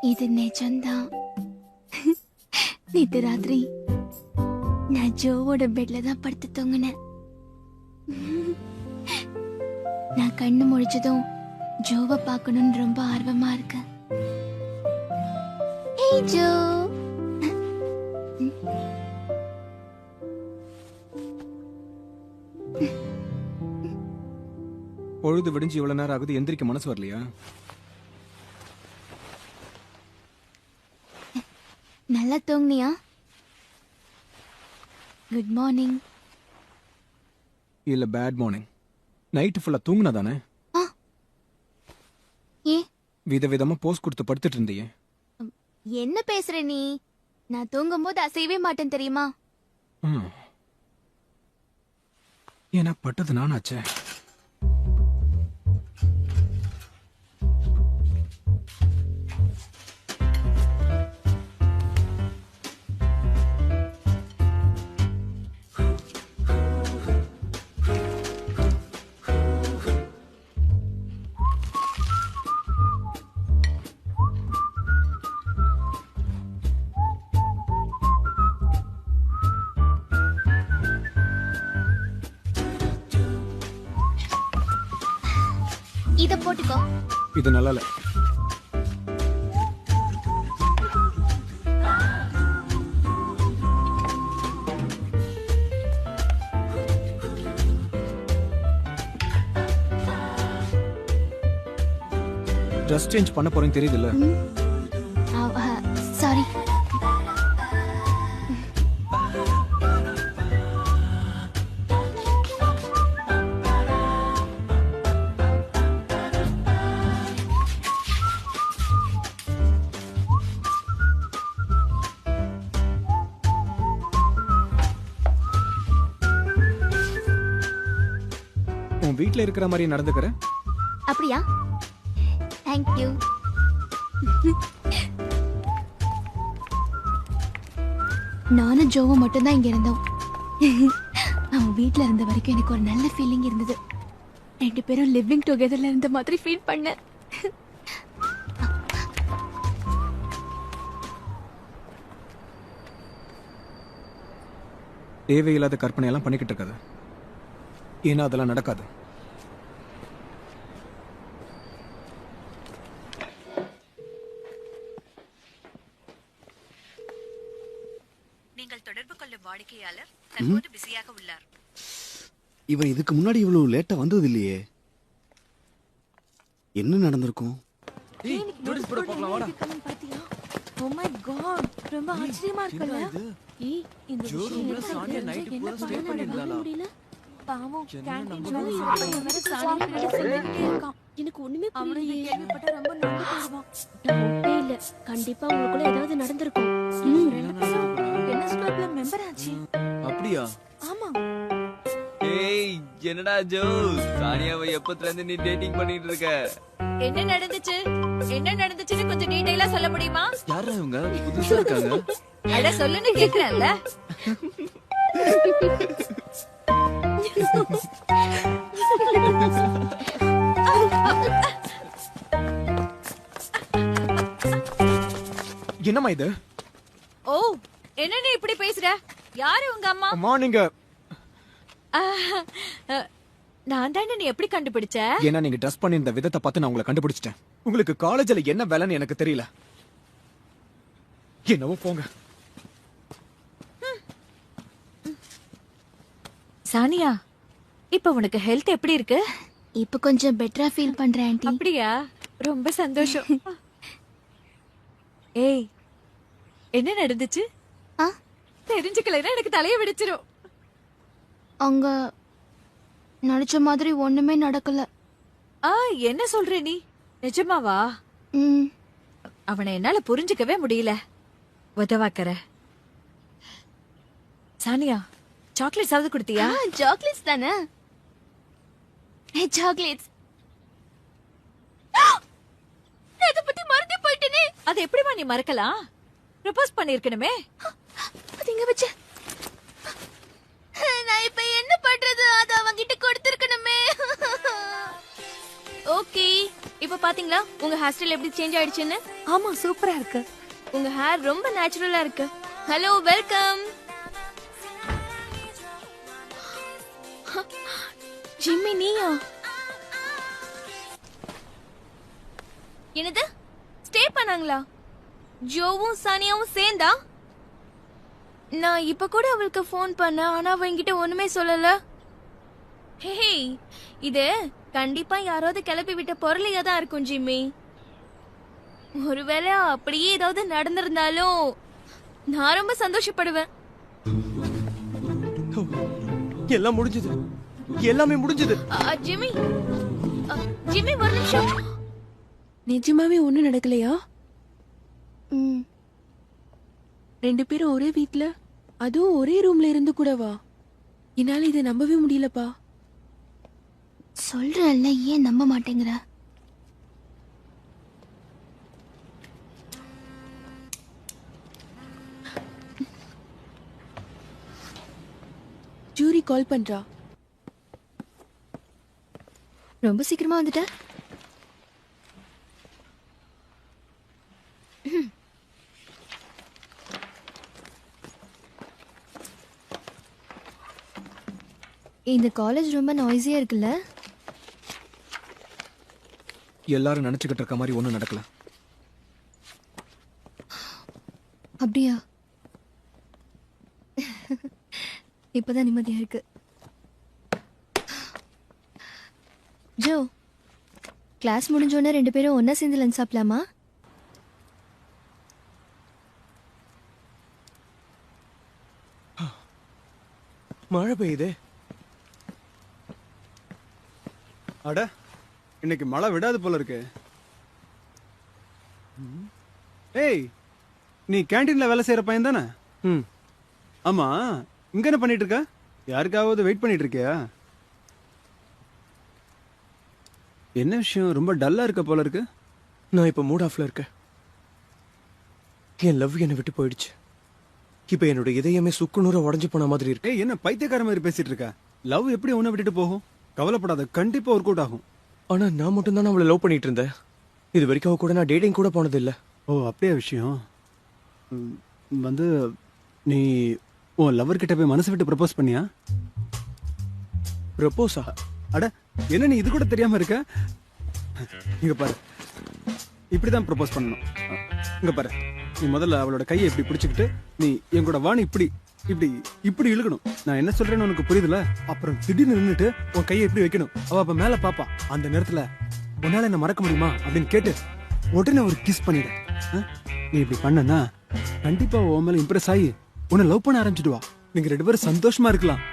இது நிஜம்தான். நேத்து ராத்திரி நான் ஜோவோட பெட்ல தான் படுத்து தூங்கினேன். நான் கண்ணு முழிச்சதும் ஜோவை பார்க்கணும்னு ரொம்ப ஆர்வமா இருக்கு. Hey ஜோ. பொழுது விடிஞ்சு இவ்வளவு நேரம் ஆகுது, எந்திரிக்க மனசு வரலையா? நல்லா தூங்குனியா? Good morning. இல்ல பேட் மார்னிங். நைட்டு ஃபுல்லா தூங்குனா தானே? ஏ விதவிதமா போஸ் கொடுத்து படுத்துட்டு இருந்தியே. என்ன பேசுற நீ? நான் தூங்கும்போது அசையவே மாட்டேன் தெரியுமா? ஏன்னா பட்டது நானாச்சே. இத போட்டுக்கோ. இது நல்லா இல்ல. ட்ரெஸ் சேஞ்ச் பண்ண போறேன்னு தெரியுதுல்ல? சாரி. உன் வீட்ல இருக்கிற மாதிரி நடந்துக்கிற. அப்படியா? Thank you. நானும் ஜோவும் மட்டும்தான் இங்க இருந்தோம். அவன் வீட்ல இருந்த வரைக்கும் எனக்கு ஒரு நல்ல ஃபீலிங் இருந்தது. ரெண்டு பேரும் லிவிங் டுகெதர்ல இருந்த மாதிரி ஃபீல் பண்ணேன். தேவையில்லாத கற்பனை எல்லாம் பண்ணிக்கிட்டு இருக்காது. ஏன்னா அதெல்லாம் நடக்காது. நீங்கள் தொடர்பு கொள்ளும் வாடிக்கையாளர் தற்போது பிஸியாக உள்ளார். இவன் இதுக்கு முன்னாடி இவ்வளவு லேட்டா வந்தது இல்லையே. என்ன நடந்திருக்கும்? Oh my god, ரொம்ப ஆச்சரியமா இருக்குல்ல? ஏய், இந்த விஷயம் பாவம் கேண்டீன் ஜோலி வேற சாணி சொல்லிட்டே இருக்கான். எனக்கு ஒண்ணுமே புரியலையே. கேள்விப்பட்ட ரொம்ப நொந்து போடுவான். டவுட்டே இல்ல, கண்டிப்பா உங்களுக்குள்ள ஏதாவது நடந்திருக்கும். என்ன கிளப்ல மெம்பர் ஆச்சு. அப்படியா? ஆமா. ஏய் என்னடா ஜோ, சானியாவை எப்பத்துல இருந்து நீ டேட்டிங் பண்ணிட்டு இருக்க? என்ன நடந்துச்சு? என்ன நடந்துச்சுன்னு கொஞ்சம் டீடைலா சொல்ல முடியுமா? யாரா இவங்க? புதுசா இருக்காங்க. அட சொல்லுன்னு கேக்குறேன்ல. என்னம்மா இது? ஓ, என்ன நீ இப்படி பேசுற? யாரு உங்க அம்மா? மார்னிங். நான் தானே. நீ எப்படி கண்டுபிடிச்ச? ஏன்னா நீங்க ட்ரெஸ் பண்ணிருந்த விதத்தை பார்த்து நான் உங்களை கண்டுபிடிச்சிட்டேன். உங்களுக்கு காலேஜ்ல என்ன வேலைன்னு எனக்கு தெரியல. என்னவோ போங்க. சானியா, இப்ப உனக்கு ஹெல்த் எப்படி இருக்கு? இப்ப கொஞ்சம் பெட்டரா ஃபீல் பண்றேன் ஆன்ட்டி. அப்படியா? ரொம்ப சந்தோஷம். ஏய், என்ன நடந்துச்சு? தெரிஞ்சுக்கலைன்னா எனக்கு தலைய வெடிச்சிரும். அங்க நினைச்ச மாதிரி ஒண்ணுமே நடக்கல. என்ன சொல்ற நீ? நிஜமாவா? அவனை என்னால புரிஞ்சுக்கவே முடியல. உதவாக்கற. சானியா, சாக்லேட் சாவது கொடுத்தியா? சாக்லேட்ஸ் தானே. சாக்லேட்ஸ். அத பத்தி மறந்தே போயிட்டேனே. அது எப்படிமா நீ மறக்கலாம்? ப்ரப்போஸ் பண்ணிருக்கணுமே. அது எங்க வச்ச? நான் இப்ப என்ன பண்றது? அத அவங்கிட்ட கொடுத்திருக்கணுமே. ஓகே, இப்ப பாத்தீங்களா உங்க ஹேர் ஸ்டைல் எப்படி சேஞ்ச் ஆயிடுச்சுன்னு? ஆமா சூப்பரா இருக்கு. உங்க ஹேர் ரொம்ப நேச்சுரலா இருக்கு. Hello welcome. ஜிம்மி நீயா? என்னது ஸ்டே பண்ணாங்களா? ஜோவும் சானியாவும் சேர்ந்தா? நான் இப்ப கூட அவளுக்கு ஃபோன் பண்ண, ஆனா அவ என்கிட்ட ஒண்ணுமே சொல்லல. ஹே, இது கண்டிப்பா யாராவது கிளப்பி விட்ட பொருளையா தான் இருக்கும் ஜிம்மி. ஒருவேளை அப்படியே ஏதாவது நடந்திருந்தாலும் நான் ரொம்ப சந்தோஷப்படுவேன். எல்லாம் முடிஞ்சது, எல்லாமே முடிஞ்சது. ஜிம்மி, ஜிம்மி ஒரு நிமிஷம். நிஜமாவே ஒண்ணும் நடக்கலையா? ரெண்டு பேரும் ஒரே வீட்ல, அதுவும் ஒரே ரூம்ல இருந்து கூடவா? என்னால இதை நம்பவே முடியலப்பா. சொல்றேன்ல, ஏன் நம்ப மாட்டேங்கிற? ஜூரி கால் பண்றா. ரொம்ப சீக்கிரமா வந்துட்ட. இந்த காலேஜ் ரொம்ப நாய்ஸியா இருக்குல்ல? எல்லாரும் நினைச்சுக்கிட்டு இருக்க மாதிரி ஒண்ணும் நடக்கல. அப்படியா? இப்பதான் நிம்மதியா இருக்கு. ஜோ, கிளாஸ் முடிஞ்சோடனே ரெண்டு பேரும் ஒன்னா சேர்ந்து லஞ்ச் சாப்பிடலாமா? மழை பெய்யுதே. அட, இன்னைக்கு மழை விடாது போல இருக்கு. ஏய், நீ கேண்டீன்ல வேலை செய்யற பையன் தானே? ஆமா, இங்க என்ன பண்ணிட்டு இருக்க? யாருக்காவது வெயிட் பண்ணிட்டு இருக்கியா? என்ன விஷயம், ரொம்ப டல்லா இருக்க போல இருக்கு. நான் இப்ப மூட் ஆஃப்ல இருக்கேன். என் லவ் என்னை விட்டு போயிடுச்சு. இப்ப என்னோட இதயமே சுக்குநூற உடஞ்சு போன மாதிரி இருக்கு. ஏய், என்ன பைத்தியக்கார மாதிரி பேசிட்டு இருக்க? லவ் எப்படி உன்னை விட்டுட்டு போகும்? கவலைப்படாத, கண்டிப்பா ஒர்க் அவுட் ஆகும். ஆனா நான் மட்டும் தான் அவளை லவ் பண்ணிட்டு இருந்தேன். இது வரைக்கும் அவ கூட நான் டேட்டிங் கூட போனது இல்ல. ஓ, அப்படியே விஷயம். வந்து நீ உன் லவர் கிட்ட போய் மனசு விட்டு ப்ரப்போஸ் பண்ணியா? ப்ரப்போஸா? அட, என்ன நீ இது கூட தெரியாம இருக்க? இங்க பாரு, இப்படிதான் ப்ரப்போஸ் பண்ணணும். இங்க பாரு, நீ முதல்ல அவளோட கையை இப்படி பிடிச்சுக்கிட்டு நீ என் கூட வான்னு இப்படி இப்படி இப்படி இழுக்கணும். நான் என்ன சொல்றேன்னு உனக்கு புரியுதுல? அப்புறம் திடீர்னு நின்னுட்டு உன் கையை எப்படி வைக்கணும். அவ அப்ப மேல பாப்பா. அந்த நேரத்துல உன்னால என்ன மறக்க முடியுமா அப்படின்னு கேட்டு உடனே ஒரு கிஸ் பண்ணிடு. நீ இப்படி பண்ணனா கண்டிப்பா உன் மேல இம்ப்ரெஸ் ஆகி உன்னை லவ் பண்ண ஆரம்பிச்சிடுவா. நீங்க ரெண்டு பேரும் சந்தோஷமா இருக்கலாம்.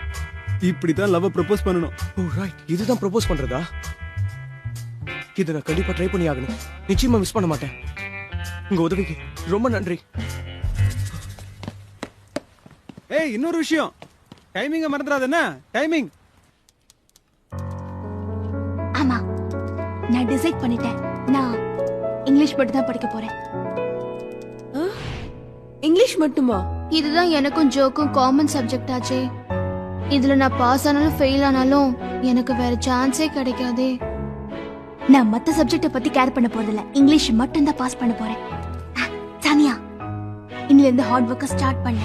இப்படிதான் லவ் ப்ரப்போஸ் பண்ணணும். ஓ ரைட், இதுதான் ப்ரப்போஸ் பண்றதா? இதை நான் கண்டிப்பா ட்ரை பண்ணி ஆகணும். நிச்சயமா மிஸ் பண்ண மாட்டேன். உங்க உதவிக்கு ரொம்ப நன்றி. ஏய், இன்னொரு விஷயம், டைமிங்க மறந்துடாத. என்ன டைமிங்? ஆமா, நான் டிசைட் பண்ணிட்டேன். நான் இங்கிலீஷ் மட்டும் தான் படிக்க போறேன். இங்கிலீஷ் மட்டுமா? இதுதான் எனக்கும் ஜோக்கும் காமன் சப்ஜெக்ட் ஆச்சே. இதுல நான் பாஸ் ஆனாலும் ஃபெயில் ஆனாலும் எனக்கு வேற சான்ஸே கிடைக்காதே. நான் மத்த சப்ஜெக்ட பத்தி கேர் பண்ண போறதில்ல. இங்கிலீஷ் மட்டும் தான் பாஸ் பண்ண போறேன். சானியா, இன்னில இருந்து ஹார்ட் ஒர்க்க ஸ்டார்ட் பண்ண.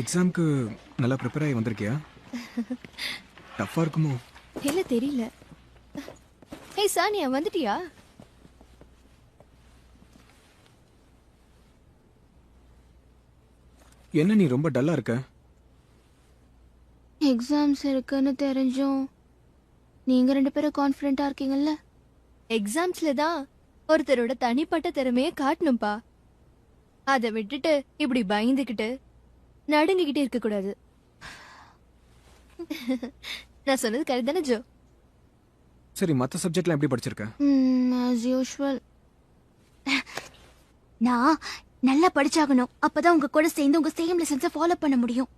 எக்ஸாம்க்கு நல்லா ப்ரிப்பேர் ஆகி வந்திருக்கியா? டஃப்பா இருக்குமோ? இல்ல தெரியல. ஹே சானியா, வந்துட்டியா? என்ன நீ ரொம்ப டல்லா இருக்க? எக்ஸாம்ஸ் இருக்குன்னு தெரிஞ்சும் நீங்க 2 பேரும் கான்ஃபிடென்ட்டா இருக்கீங்கல்ல? எக்ஸாம்ஸ்ல தான் ஒருத்தரோட தனிப்பட்ட திறமையை காட்டணும்பா. அதை விட்டுட்டு இப்படி பயந்துகிட்டு நடுங்கிக்கிட்டே இருக்க கூடாது. நான் சொன்னது கரெக்ட் தானே ஜோ? சரி, மற்ற சப்ஜெக்ட்லாம் எப்படி படிச்சிருக்க? As usual. நான் நல்லா படிச்சாகணும், அப்பதான் உங்க கூட சேர்ந்து உங்க சேம் லெசன்ஸை ஃபாலோ பண்ண முடியும்.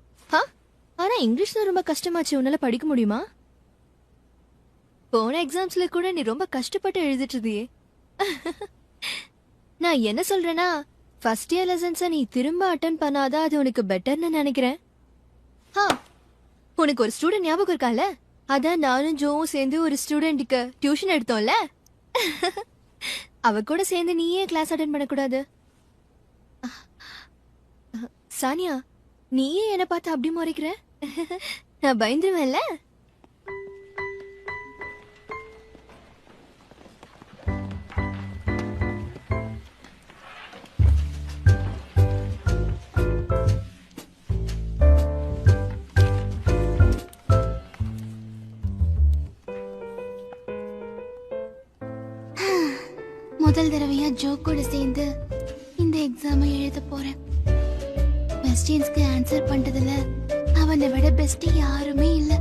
ஆனா இங்கிலீஷ் தான் ரொம்ப கஷ்டமாச்சு. உன்னால படிக்க முடியுமா? போன எக்ஸாம்ஸ்ல கூட நீ ரொம்ப கஷ்டப்பட்டு எழுதிட்டு இருந்தியே. நான் என்ன சொல்றேன்னா, ஃபர்ஸ்ட் இயர் லெசன்ஸை நீ திரும்ப அட்டன் பண்ணாதான் அது உனக்கு பெட்டர்னு நினைக்கிறேன். உனக்கு ஒரு ஸ்டூடெண்ட் ஞாபகம் இருக்கால? அதான் நானும் ஜோவும் சேர்ந்து ஒரு ஸ்டூடெண்ட்டுக்கு டியூஷன் எடுத்தோம்ல. அவ கூட சேர்ந்து நீயே கிளாஸ் அட்டன் பண்ணக்கூடாது? சானியா, நீயே என்ன பார்த்து அப்படி முறைக்கிற? நான் பயந்துருவேன்ல. முதல் தடவையா ஜோ கூட சேர்ந்து இந்த எக்ஸாமை எழுத போறேன். கொஸ்டின்ஸ்க்கு ஆன்சர் பண்றதுல அவனை விட பெஸ்ட் யாருமே இல்ல.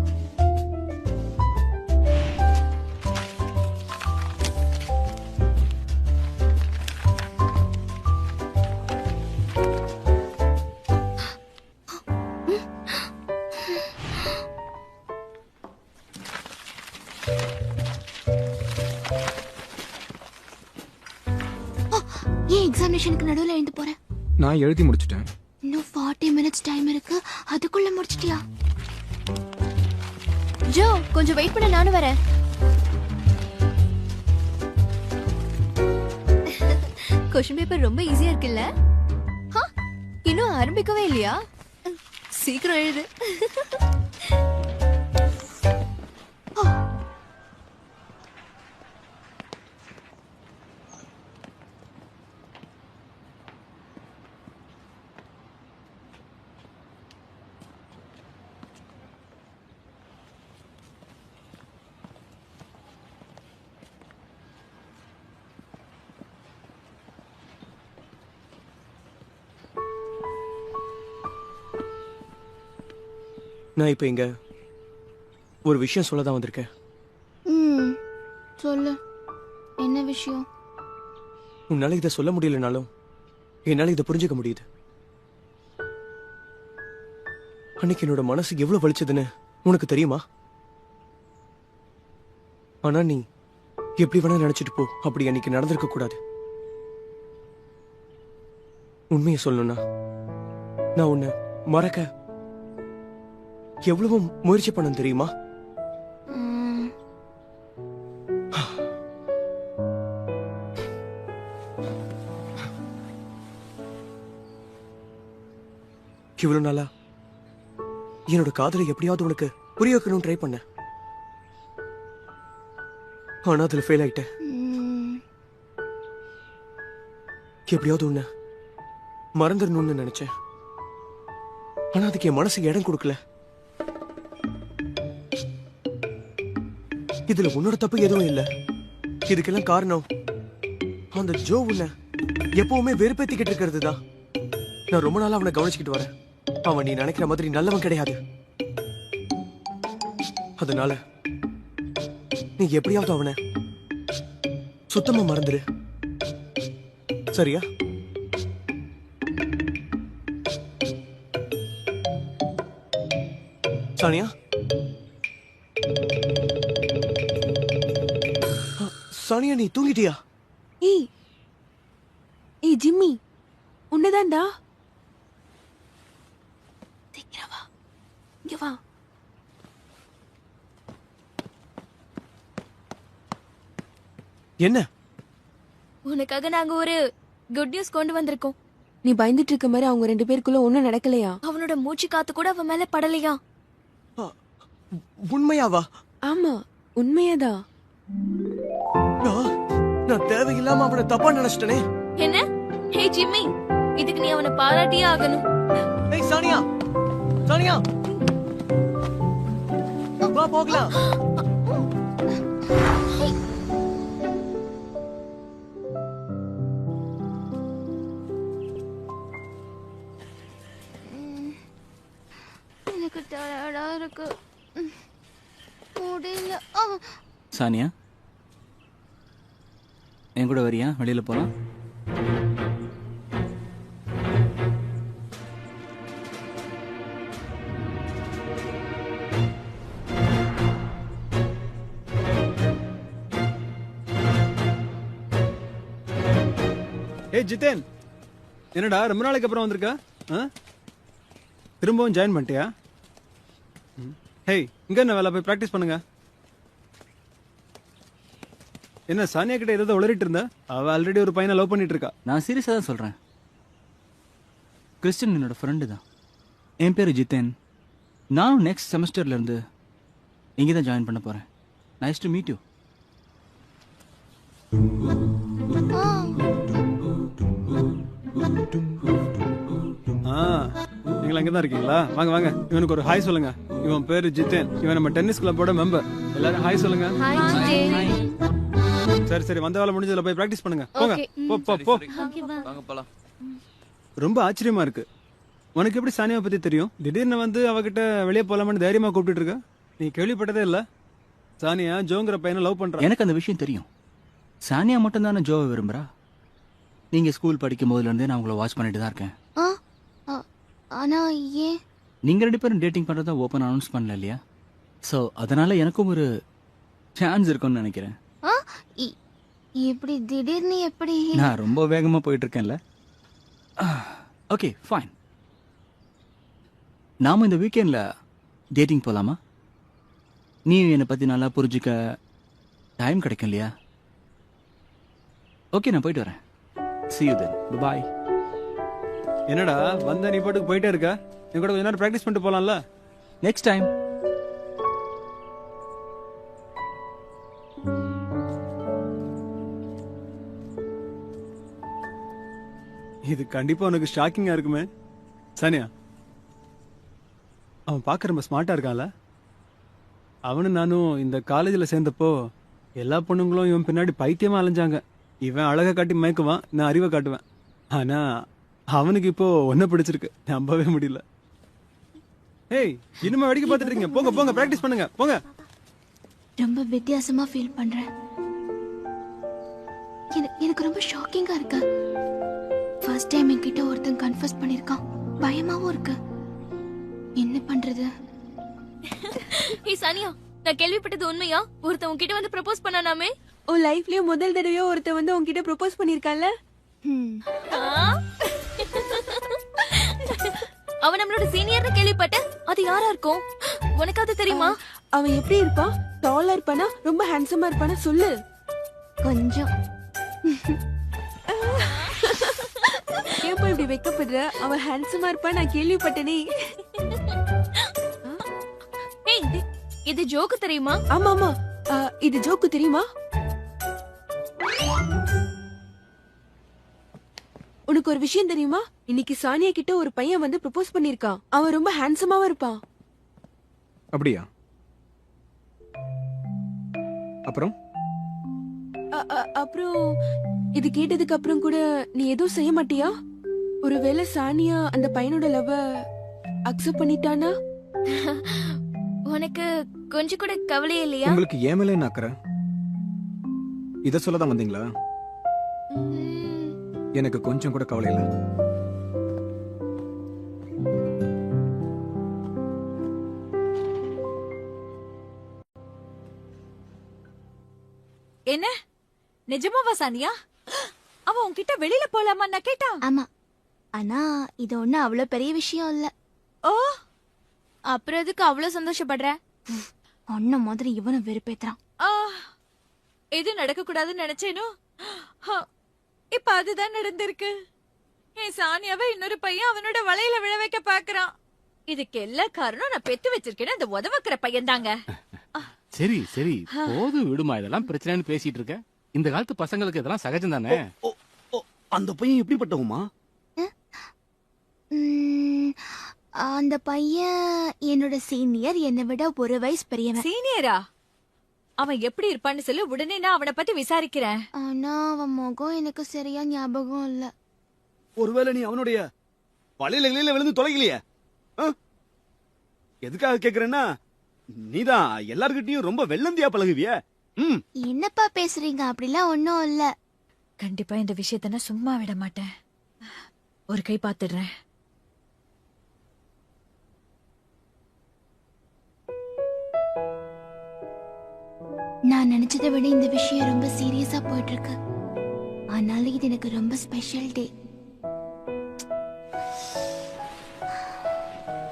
ஏன் எக்ஸாமினேஷனுக்கு நடுவில் எழுந்து போறேன்? நான் எழுதி முடிச்சிட்டேன். இன்னும் 40 மினிட்ஸ் டைம் இருக்கு, அதுக்குள்ள முடிச்சிட்டியா? ஜோ, கொஞ்சம் வெயிட் பண்ண, நானும் வரேன். கொஸ்டின் பேப்பர் ரொம்ப ஈஸியா இருக்குல்ல? இன்னும் ஆரம்பிக்கவே இல்லையா? சீக்கிரம் எழுது. நான் இப்ப இங்க ஒரு விஷயம் சொல்ல தான் வந்திருக்கேன். சொல்லு, என்ன விஷயம்? உன்னால இதை சொல்ல முடியலனாலும் என்னால இதை புரிஞ்சுக்க முடியுது. அன்னைக்கு என்னோட மனசு எவ்வளவு வலிச்சதுன்னு உனக்கு தெரியுமா? ஆனா நீ எப்படி வேணா நினைச்சிட்டு போ, அப்படி அன்னைக்கு நடந்திருக்க கூடாது. உண்மையை சொல்லணும்னா நான் உன்னை மறக்க எவ்வளவு முயற்சி பண்ண தெரியுமா? இவ்வளவு நாளா என்னோட காதலை எப்படியாவது உனக்கு புரிய வைக்கணும்னு ட்ரை பண்ண. ஆனா அதுல ஃபெயில் ஆயிட்டேன். எப்படியாவது உன்னை மறந்துடணும்னு நினைச்சேன். ஆனா அதுக்கு என் மனசுக்கு இடம் கொடுக்கல. இதுல உன்னோட தப்பு எதுவும் இல்ல. இதுக்கெல்லாம் காரணம் அந்த ஜோ உன்னை எப்பவுமே வெறுப்பேத்திக்கிட்டு இருக்கிறது தான். நான் ரொம்ப நாளா அவனை கவனிச்சுக்கிட்டு வரேன். அவன் நீ நினைக்கிற மாதிரி நல்லவன் கிடையாது. அதனால நீ எப்படியாவது அவனை சுத்தமா மறந்துரு, சரியா? சானியா, சானியா, நீ தூங்கிட்டியா? ஏய் ஏய் ஜிம்மி, உன்னதான்டா. சீக்கிரம் வா, இங்க வா. என்ன? உனக்காக நாங்க ஒரு குட் நியூஸ் கொண்டு வந்திருக்கோம். நீ பயந்துட்டு இருக்க மாதிரி அவங்க 2 பேருக்குள்ள ஒண்ணும் நடக்கலையா? அவனோட மூச்சு காத்து கூட அவன் மேல படலையா? உண்மையாவா? ஆமா, உண்மையாதான். நான் தேவையில்லாம அவனை தப்பா நினைச்சிட்டனே. என்ன? ஹே ஜிம்மி, இதுக்கு நீ அவனை பாராட்டியே ஆகணும். ஏய் சானியா, சானியா, வா போகலாம். எனக்கு டயர்டா இருக்கு. முடியல. சானியா, என் கூட வரியா? வெளியில போலாம். ஏய் ஜிதேன், என்னடா ரொம்ப நாளைக்கு அப்புறம் வந்திருக்க? திரும்பவும் ஜாயின் பண்ணிட்டியா? ஹேய், இங்க என்ன வேலை? போய் ப்ராக்டிஸ் பண்ணுங்க. என்ன சானியா கிட்ட ஏதாவது உளறிட்டு இருந்தா? அவ ஆல்ரெடி ஒரு பையனை லவ் பண்ணிட்டு இருக்கா. நான் சீரியஸாக தான் சொல்கிறேன். கிறிஸ்டின் என்னோட ஃப்ரெண்டு தான். என் பேர் ஜித்தேன். நானும் நெக்ஸ்ட் செமஸ்டர்லேருந்து இங்கே தான் ஜாயின் பண்ண போகிறேன். Nice to meet you. நீங்க அங்கதான் இருக்கீங்களா? வாங்க வாங்க, இவனுக்கு ஒரு ஹாய் சொல்லுங்க. இவன் பேரு ஜித்தேன். இவன் நம்ம டென்னிஸ் கிளப்போட மெம்பர். எல்லாரும் ஹாய் சொல்லுங்க. சரி சரி, வந்த வேலை முடிஞ்சதுல போய் பிராக்டிஸ் பண்ணுங்க. போங்க, போ போ போ. வாங்க போலாம். ரொம்ப ஆச்சரியமா இருக்கு. உனக்கு எப்படி சானியாவை பத்தி தெரியும்? திடீர்னு வந்து அவகிட்ட வெளியே போலாமான்னு தைரியமா கூப்பிட்டு இருக்க. நீ கேள்விப்பட்டதே இல்ல? சானியா ஜோங்கிற பையனை லவ் பண்றா. எனக்கு அந்த விஷயம் தெரியும். சானியா மட்டும் தானே ஜோவை விரும்புகிறா. நீங்கள் ஸ்கூல் படிக்கும் போதுலேருந்தே நான் உங்களை வாட்ச் பண்ணிட்டு தான் இருக்கேன். ஆனா ஏன் நீங்கள் 2 பேரும் டேட்டிங் பண்ணுறதா ஓப்பன் அனௌன்ஸ் பண்ணல இல்லையா? ஸோ அதனால் எனக்கும் ஒரு சான்ஸ் இருக்கும்னு நினைக்கிறேன். இப்படி திடீர்னு எப்படி? நான் ரொம்ப வேகமாக போயிட்டுருக்கேன்ல. Okay fine. நாம் இந்த வீக்கெண்டில் டேட்டிங் போகலாமா? நீ என்னை பற்றி நல்லா புரிஞ்சுக்க டைம் கிடைக்கும் இல்லையா? ஓகே, நான் போயிட்டு வரேன். See you then. Bye. என்னடா வந்த நீ பாட்டுக்கு போயிட்டே இருக்க? நீ கூட கொஞ்ச நேரம் பிராக்டிஸ் பண்ணிட்டு போலாம்ல? Next time. இது கண்டிப்பா உனக்கு ஷாக்கிங்கா இருக்குமே. சானியா, அவன் பார்க்க ரொம்ப ஸ்மார்ட்டா இருக்கான்ல? அவனும் நானும் இந்த காலேஜில் சேர்ந்தப்போ எல்லா பொண்ணுங்களும் இவன் பின்னாடி பைத்தியமா அலைஞ்சாங்க. இவன் அழகை காட்டி மயக்குவான், நான் அறிவை காட்டுவேன். ஆனா அவனுக்கு இப்போ ஒன்ன பிடிச்சிருக்கு. நம்பவே முடியல. ஏய், இனிமே வேடிக்கை பார்த்துட்டு இருக்கீங்க. போங்க போங்க, பிராக்டிஸ் பண்ணுங்க. போங்க. ரொம்ப வித்தியாசமா ஃபீல் பண்றேன். எனக்கு ரொம்ப ஷாக்கிங்கா இருக்கு. ஃபர்ஸ்ட் டைம் என்கிட்ட ஒருத்தன் கன்ஃபஸ் பண்ணிருக்கான். பயமாவும் இருக்கு. என்ன பண்றது? ஹே சானியா, நான் கேள்விப்பட்டது உண்மையா? ஒருத்தன் உன்கிட்ட வந்து ப்ரப்போஸ் பண்ணானாமே? உன் லைஃப்லயே முதல் தடவையா ஒருத்தன் வந்து உன்கிட்ட ப்ரப்போஸ் பண்ணிருக்கான்ல? அவன் நம்மளோட சீனியர்னு கேள்விப்பட்டேன். அது யாரா இருக்கும்? உனக்கு அது தெரியுமா? அவன் எப்படி இருப்பான்? டாலா இருப்பானா? ரொம்ப ஹேண்ட்ஸமா இருப்பானா? சொல்லு. கொஞ்சம். ஏப்பா இப்படி வெக்கப்படுற? அவன் ஹேண்ட்ஸமா இருப்பான் நான் கேள்விப்பட்டனே. ஏய், இது ஜோக்கு தெரியுமா? ஆமா ஆமா, இது ஜோக்கு தெரியுமா? உனக்கு ஒரு விஷயம் தெரியுமா? இன்னைக்கு சானியா கிட்ட ஒரு பையன் வந்து ப்ரப்போஸ் பண்ணிருக்கான். அவன் ரொம்ப ஹேண்ட்ஸமாவும் இருப்பான். அப்படியா? அப்புறம் அப்புறம் இது கேட்டதுக்கு அப்புறம் கூட நீ எதுவும் செய்ய மாட்டியா? ஒருவேளை சானியா அந்த பையனோட லவ் அக்செப்ட் பண்ணிட்டானா? உனக்கு கொஞ்சம் கூட கவலையே இல்லையா? உங்களுக்கு ஏன் மேலே நாக்குற? இத சொல்லதான் வந்தீங்களா? எனக்கு கொஞ்சம் கூட கவலை இல்லை. என்ன நிஜமாவா சானியா? அவன் உன்கிட்ட வெளியில போலாமா நான் கேட்டான். ஆமா, ஆனா இது ஒண்ணு அவ்வளவு பெரிய விஷயம் இல்ல. ஓ, அப்புறம் எதுக்கு அவ்வளவு சந்தோஷப்படுற? ஒன்ன மாதிரி இவனும் வெறுப்பேத்துறான். எது நடக்க கூடாதுன்னு நினைச்சேனோ இப்ப அதுதான் நடந்திருக்கு. என் சானியாவை இன்னொரு பையன் அவனோட வலையில விழ வைக்க பாக்குறான். இதுக்கு எல்லா காரணம் நான் பெத்து வச்சிருக்கேன் அந்த உதவக்கிற பையன் தாங்க. சரி சரி போதும் விடுமா, இதெல்லாம் பிரச்சனைன்னு பேசிட்டு இருக்க. இந்த காலத்து பசங்களுக்கு இதெல்லாம் சகஜம் தானே. அந்த பையன் எப்படிப்பட்டவமா? அந்த பையன் என்னோட சீனியர், என்னை விட ஒரு வயசு பெரியவன். சீனியரா? அவன் எப்படி இருப்பான்னு சொல்லி உடனே நான் அவனை பத்தி விசாரிக்கிறேன். ஆனா அவன் முகம் எனக்கு சரியா ஞாபகம் இல்ல. ஒருவேளை நீ அவனுடைய வலையில விழுந்து தொலைக்கலையே? எதுக்காக கேக்குறேன்னா, நீதான் எல்லார்கிட்டயும் ரொம்ப வெள்ளந்தியா பழகுவிய. என்னப்பா பேசுறீங்க? அப்படிலாம் ஒன்னும் இல்ல. கண்டிப்பா இந்த விஷயத்த நான் சும்மா விட மாட்டேன். ஒரு கை பாத்துடுறேன். நான் நினைச்சதை விட இந்த விஷயம் ரொம்ப சீரியஸா போயிட்டு இருக்கு. ஆனாலும் இது எனக்கு ரொம்ப ஸ்பெஷல் டே.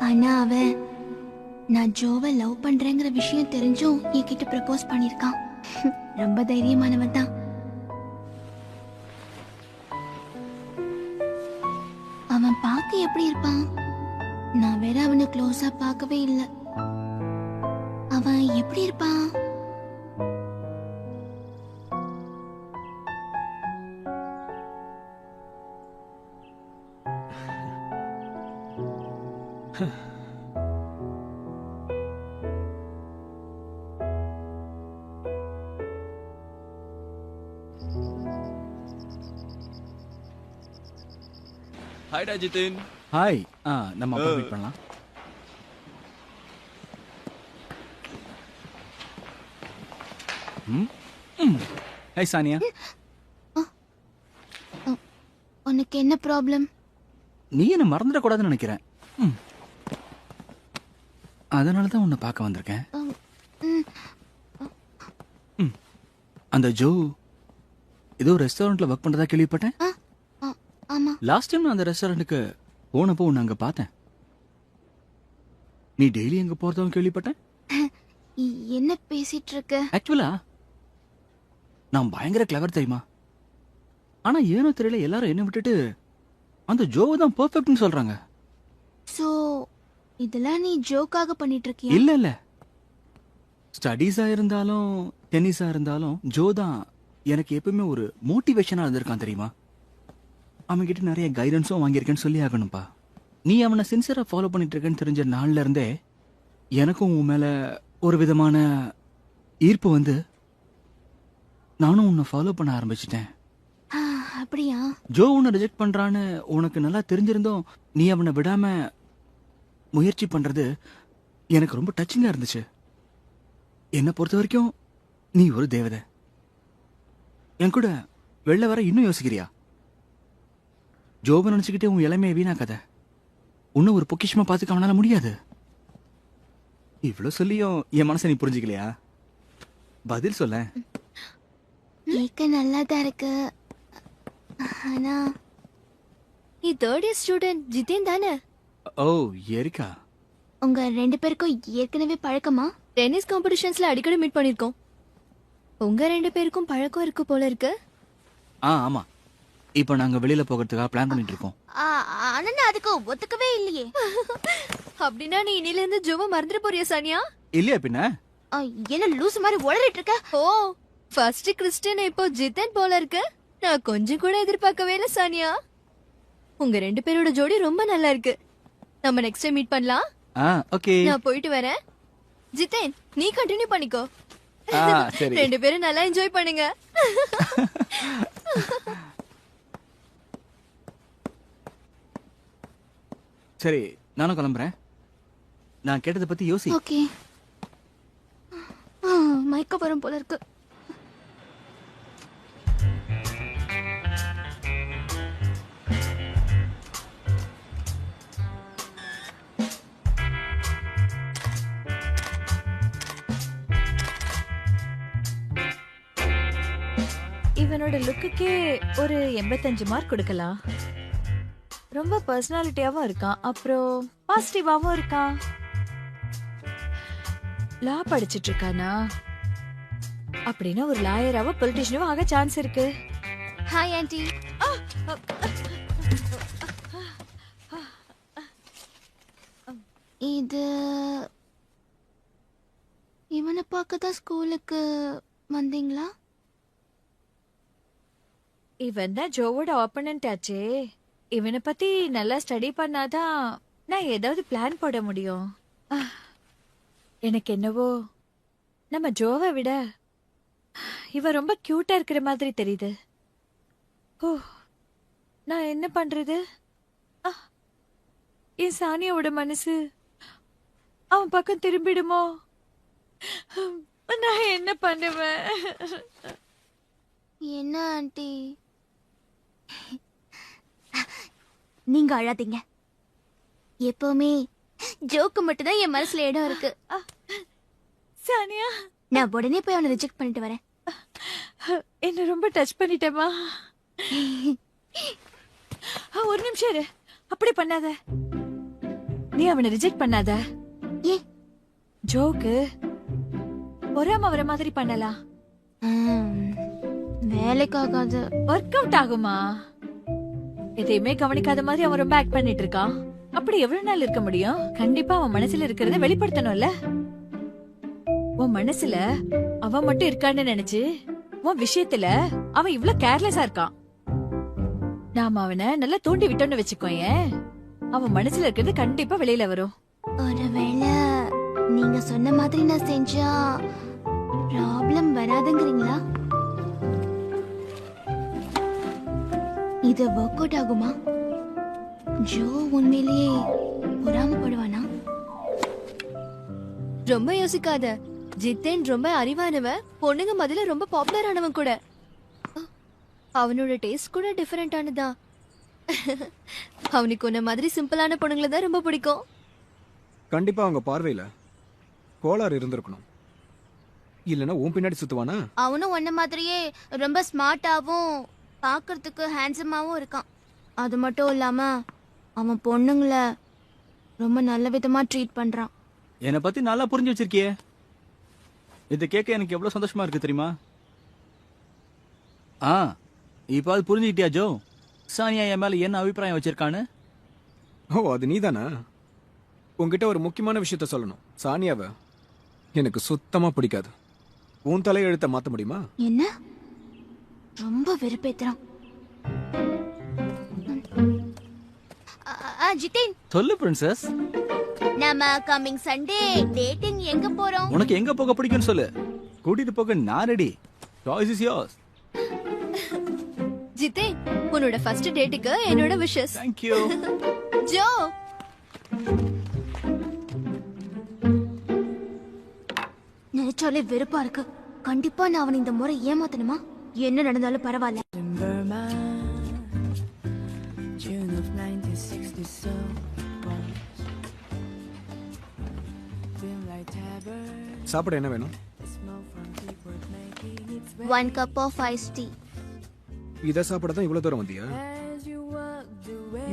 ஆனா அவன் நான் ஜோவை லவ் பண்றேங்கிற விஷயம் தெரிஞ்சும் என்கிட்ட ப்ரப்போஸ் பண்ணிருக்கான். ரொம்ப தைரியமானவன் தான். அவன் பார்க்க எப்படி இருப்பான்? நான் வேற அவனை க்ளோஸா பார்க்கவே இல்லை. அவன் எப்படி இருப்பான்? ஹாய்டா ஜிதின். ஹாய். நம்ம அப்புறம் மீட் பண்ணலாம். ஹாய் சானியா. உனக்கு என்ன ப்ராப்ளம்? நீ என்ன மறந்துடக்கூடாதுன்னு நினைக்கிறேன். அதனால தான் உன்னை பார்க்க வந்திருக்கேன். அந்த ஜோ ஏதோ ரெஸ்டாரண்ட்ல ஒர்க் பண்றதா கேள்விப்பட்டேன். ஆமா. லாஸ்ட் டைம் நான் அந்த ரெஸ்டாரண்ட்டுக்கு போனப்போ உன்னை அங்க பார்த்தேன். நீ டெய்லி அங்க போறதும் கேள்விப்பட்டேன். என்ன பேசிட்டு இருக்க? ஆக்சுவலா நான் பயங்கர கிளவர் தெரியுமா? ஆனா ஏனோ தெரியல எல்லாரும் என்ன விட்டுட்டு அந்த ஜோவை தான் பெர்ஃபெக்ட்னு சொல்றாங்க. சோ இதெல்லாம் நீ ஜோக்காக பண்ணிட்டு இருக்கியா? இல்ல இல்ல, ஸ்டடீஸா இருந்தாலும் டென்னிஸா இருந்தாலும் ஜோ தான் எனக்கு எப்பவுமே ஒரு மோட்டிவேஷனா இருந்திருக்கான் தெரியுமா? அவன் கிட்ட நிறைய கைடன்ஸும் வாங்கியிருக்கேன்னு சொல்லி ஆகணும்பா. நீ அவனை சின்சியரா ஃபாலோ பண்ணிட்டு இருக்கேன்னு தெரிஞ்ச நாள்ல இருந்தே எனக்கும் உன் மேல ஒரு விதமான ஈர்ப்பு வந்து நானும் உன்னை ஃபாலோ பண்ண ஆரம்பிச்சிட்டேன். அப்படியா? ஜோ உன்னை ரிஜெக்ட் பண்றான்னு உனக்கு நல்லா தெரிஞ்சிருந்தோம் நீ அவனை விடாம முயற்சி பண்றது எனக்கு ரொம்ப டச்சிங்கா இருந்துச்சு. என்னை பொறுத்த வரைக்கும் நீ ஒரு தேவதை. என் கூட வெளில வர இன்னும் யோசிக்கிறியா? ஜோபை நினைச்சுக்கிட்டே உன் இளமையை வீணாக்காத. உன்ன ஒரு பொக்கிஷமா பார்த்துக்க அவனால முடியாது. இவ்வளவு சொல்லியும் என் மனசை நீ புரிஞ்சுக்கலையா? பதில் சொல்ல. கேட்க நல்லாதான் இருக்கு. ஆனா நீ தேர்ட் இயர் ஸ்டூடெண்ட் ஜிதேன் தானே? ஓ ஏரிக்கா. உங்க ரெண்டு பேருக்கும் ஏற்கனவே பழக்கமா? டென்னிஸ் காம்படிஷன்ஸ்ல அடிக்கடி மீட் பண்ணிருக்கோம். உங்க ரெண்டு பேருக்கும் பழக்கம் இருக்கு போல இருக்கு. ஆமா, இப்போ நாங்க வெளியில போகிறதுக்காக பிளான் பண்ணிட்டு இருக்கோம். ஆனா நான் அதுக்கு ஒத்துக்கவே இல்லையே. அப்படின்னா நீ இன்னில இருந்து ஜோவை மறந்துட போறியா சானியா? இல்லையா பின்ன? என்ன லூஸ் மாதிரி உளறிட்டு இருக்க? ஓ, ஃபர்ஸ்ட் கிறிஸ்டியன் இப்போ ஜிதன் போல இருக்கு. நான் கொஞ்சம் கூட எதிர்பார்க்கவே இல்ல சானியா. உங்க ரெண்டு பேரோட ஜோடி ரொம்ப நல்லா இருக்கு. நம்ம நெக்ஸ்ட் டைம் மீட் பண்ணலாம். ஓகே. நான் போயிட்டு வரேன். ஜிதேன் நீ கண்டினியூ பண்ணிக்கோ. சரி. ரெண்டு பேரும் நல்லா என்ஜாய் பண்ணுங்க. சரி, நானும் கிளம்புறேன். நான் கேட்டதை பத்தி யோசி. ஓகே. மயக்கம் வரும் போல இருக்கு. இவனோட லுக்குக்கே ஒரு 85 மார்க் கொடுக்கலாம். ரொம்ப பர்சனாலிட்டியாவும் இருக்கான், அப்புறம் பாசிட்டிவாவும் இருக்கான். லா படிச்சிட்டு இருக்கானா? அப்படின்னா ஒரு லாயராவோ பொலிட்டிஷியனாவோ ஆக சான்ஸ் இருக்கு. Hi aunty. இது இவனை பார்க்க தான் ஸ்கூலுக்கு வந்தீங்களா? இவன் தான் ஜோவோட ஆப்பனன்ட் ஆச்சே. இவனை பத்தி நல்லா ஸ்டடி பண்ணாதான் நான் ஏதாவது பிளான் போட முடியும். எனக்கு என்னவோ நம்ம ஜோவை விட இவ ரொம்ப கியூட்டா இருக்கிற மாதிரி தெரியுது. ஓ, நான் என்ன பண்றது? என் சானியாவோட மனசு அவன் பக்கம் திரும்பிடுமோ? நான் என்ன பண்ணுவேன்? என்ன ஆண்டி? நீங்க அழாதீங்க. எப்பவுமே ஜோக்கு மட்டும் தான் என் மனசுல இடம் இருக்கு. சானியா, நான் உடனே போய் அவனை ரிஜெக்ட் பண்ணிட்டு வரேன். என்ன ரொம்ப டச் பண்ணிட்டேமா? ஒரு நிமிஷம் இரு. அப்படி பண்ணாத. நீ அவனை ரிஜெக்ட் பண்ணாத. ஏ ஜோக்கு பொறாம வர மாதிரி பண்ணலாம். வேலைக்காகாது. ஒர்க் அவுட் ஆகுமா? எதையுமே கவனிக்காத மாதிரி அவன் ரொம்ப ஆக்ட் பண்ணிட்டு இருக்கான். அப்படி எவ்வளவு நாள் இருக்க முடியும்? கண்டிப்பா அவன் மனசுல இருக்கிறத வெளிப்படுத்தணும்ல. உன் மனசுல அவன் மட்டும் இருக்கான்னு நினைச்சு உன் விஷயத்துல அவன் இவ்ளோ கேர்லெஸ்ஸா இருக்கான். நாம அவனை நல்லா தூண்டி விட்டோன்னு வச்சுக்கோயேன், அவன் மனசுல இருக்கிறது கண்டிப்பா வெளியில வரும். ஒருவேளை நீங்க சொன்ன மாதிரி நான் செஞ்சா ப்ராப்ளம் வராதுங்கிறீங்களா? இது ஒர்க் அவுட் ஆகுமா? ஜோ உண்மையிலேயே பொறாமப்படுவானா? ரொம்ப யோசிக்காத. ஜித்தேன் ரொம்ப அறிவானவன், பொண்ணுங்க மதில ரொம்ப பாப்புலர் ஆனவன் கூட. அவனோட டேஸ்ட் கூட டிஃபரெண்டானதான். அவனுக்கு உன்ன மாதிரி சிம்பிளான பொண்ணுங்களை தான் ரொம்ப பிடிக்கும். கண்டிப்பா அவங்க பார்வையில கோளாறு இருந்திருக்கணும். இல்லனா உன் பின்னாடி சுத்துவானா? அவனும் உன்ன மாதிரியே ரொம்ப ஸ்மார்ட்டாவும் பார்க்கறதுக்கு ஹேண்ட்ஸமாவும் இருக்கான். அது மட்டும் இல்லாம அவன் பொண்ணுங்கள ரொம்ப நல்ல விதமா ட்ரீட் பண்றான். என்னை பத்தி நல்லா புரிஞ்சு வச்சிருக்கியே. இதை கேட்க எனக்கு எவ்வளவு சந்தோஷமா இருக்கு தெரியுமா? இப்ப அது புரிஞ்சுக்கிட்டியா ஜோ? சானியா என் மேல என்ன அபிப்பிராயம் வச்சிருக்கான்னு? ஓ, அது நீதானா? உன்கிட்ட ஒரு முக்கியமான விஷயத்த சொல்லணும். சானியாவை எனக்கு சுத்தமா பிடிக்காது. உன் தலையெழுத்த மாத்த முடியுமா? என்ன ரொம்ப வெறுப்பேத்துறான். ஜிதேன், சொல்லு பிரின்சஸ். நாம கமிங் சண்டே டேட்டிங் எங்க போறோம்? உனக்கு எங்க போக பிடிக்கும்னு சொல்லு, கூட்டிட்டு போக நான் ready. Choice is yours. Jithen, உன்னோட ஃபர்ஸ்ட் டேட்டுக்கு என்னோட விஷஸ். Thank you. ஜோ, நினைச்சாலே வெறுப்பா இருக்கு. கண்டிப்பா நான் அவனை இந்த முறை ஏமாத்தணுமா? என்ன நடந்தாலும் பரவாயில்ல. சாப்பிட என்ன வேணும்? 1 cup of iced tea. இத சாப்பிட தான் இவ்வளவு தூரம் வந்தியா?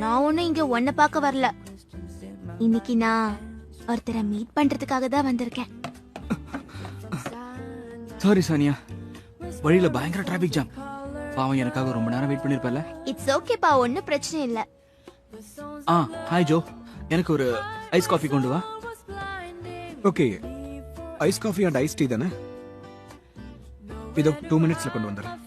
நான் ஒண்ணும் இங்க ஒன்ன பார்க்க வரல. இன்னைக்கு நான் ஒருத்தரை மீட் பண்றதுக்காக தான் வந்திருக்கேன். சாரி சானியா, வழியில பயங்கர டிராபிக் ஜாம். பாவம், எனக்காக ரொம்ப நேரம் வெயிட் பண்ணிருப்பல. இட்ஸ் ஓகேப்பா, ஒன்னும் பிரச்சனை இல்ல. ஹாய் ஜோ, எனக்கு ஒரு ஐஸ் காஃபி கொண்டு வா. Okay, ice coffee and ice tea தானே? இதோ 2 மினிட்ஸ்ல கொண்டு வந்துடுறேன்.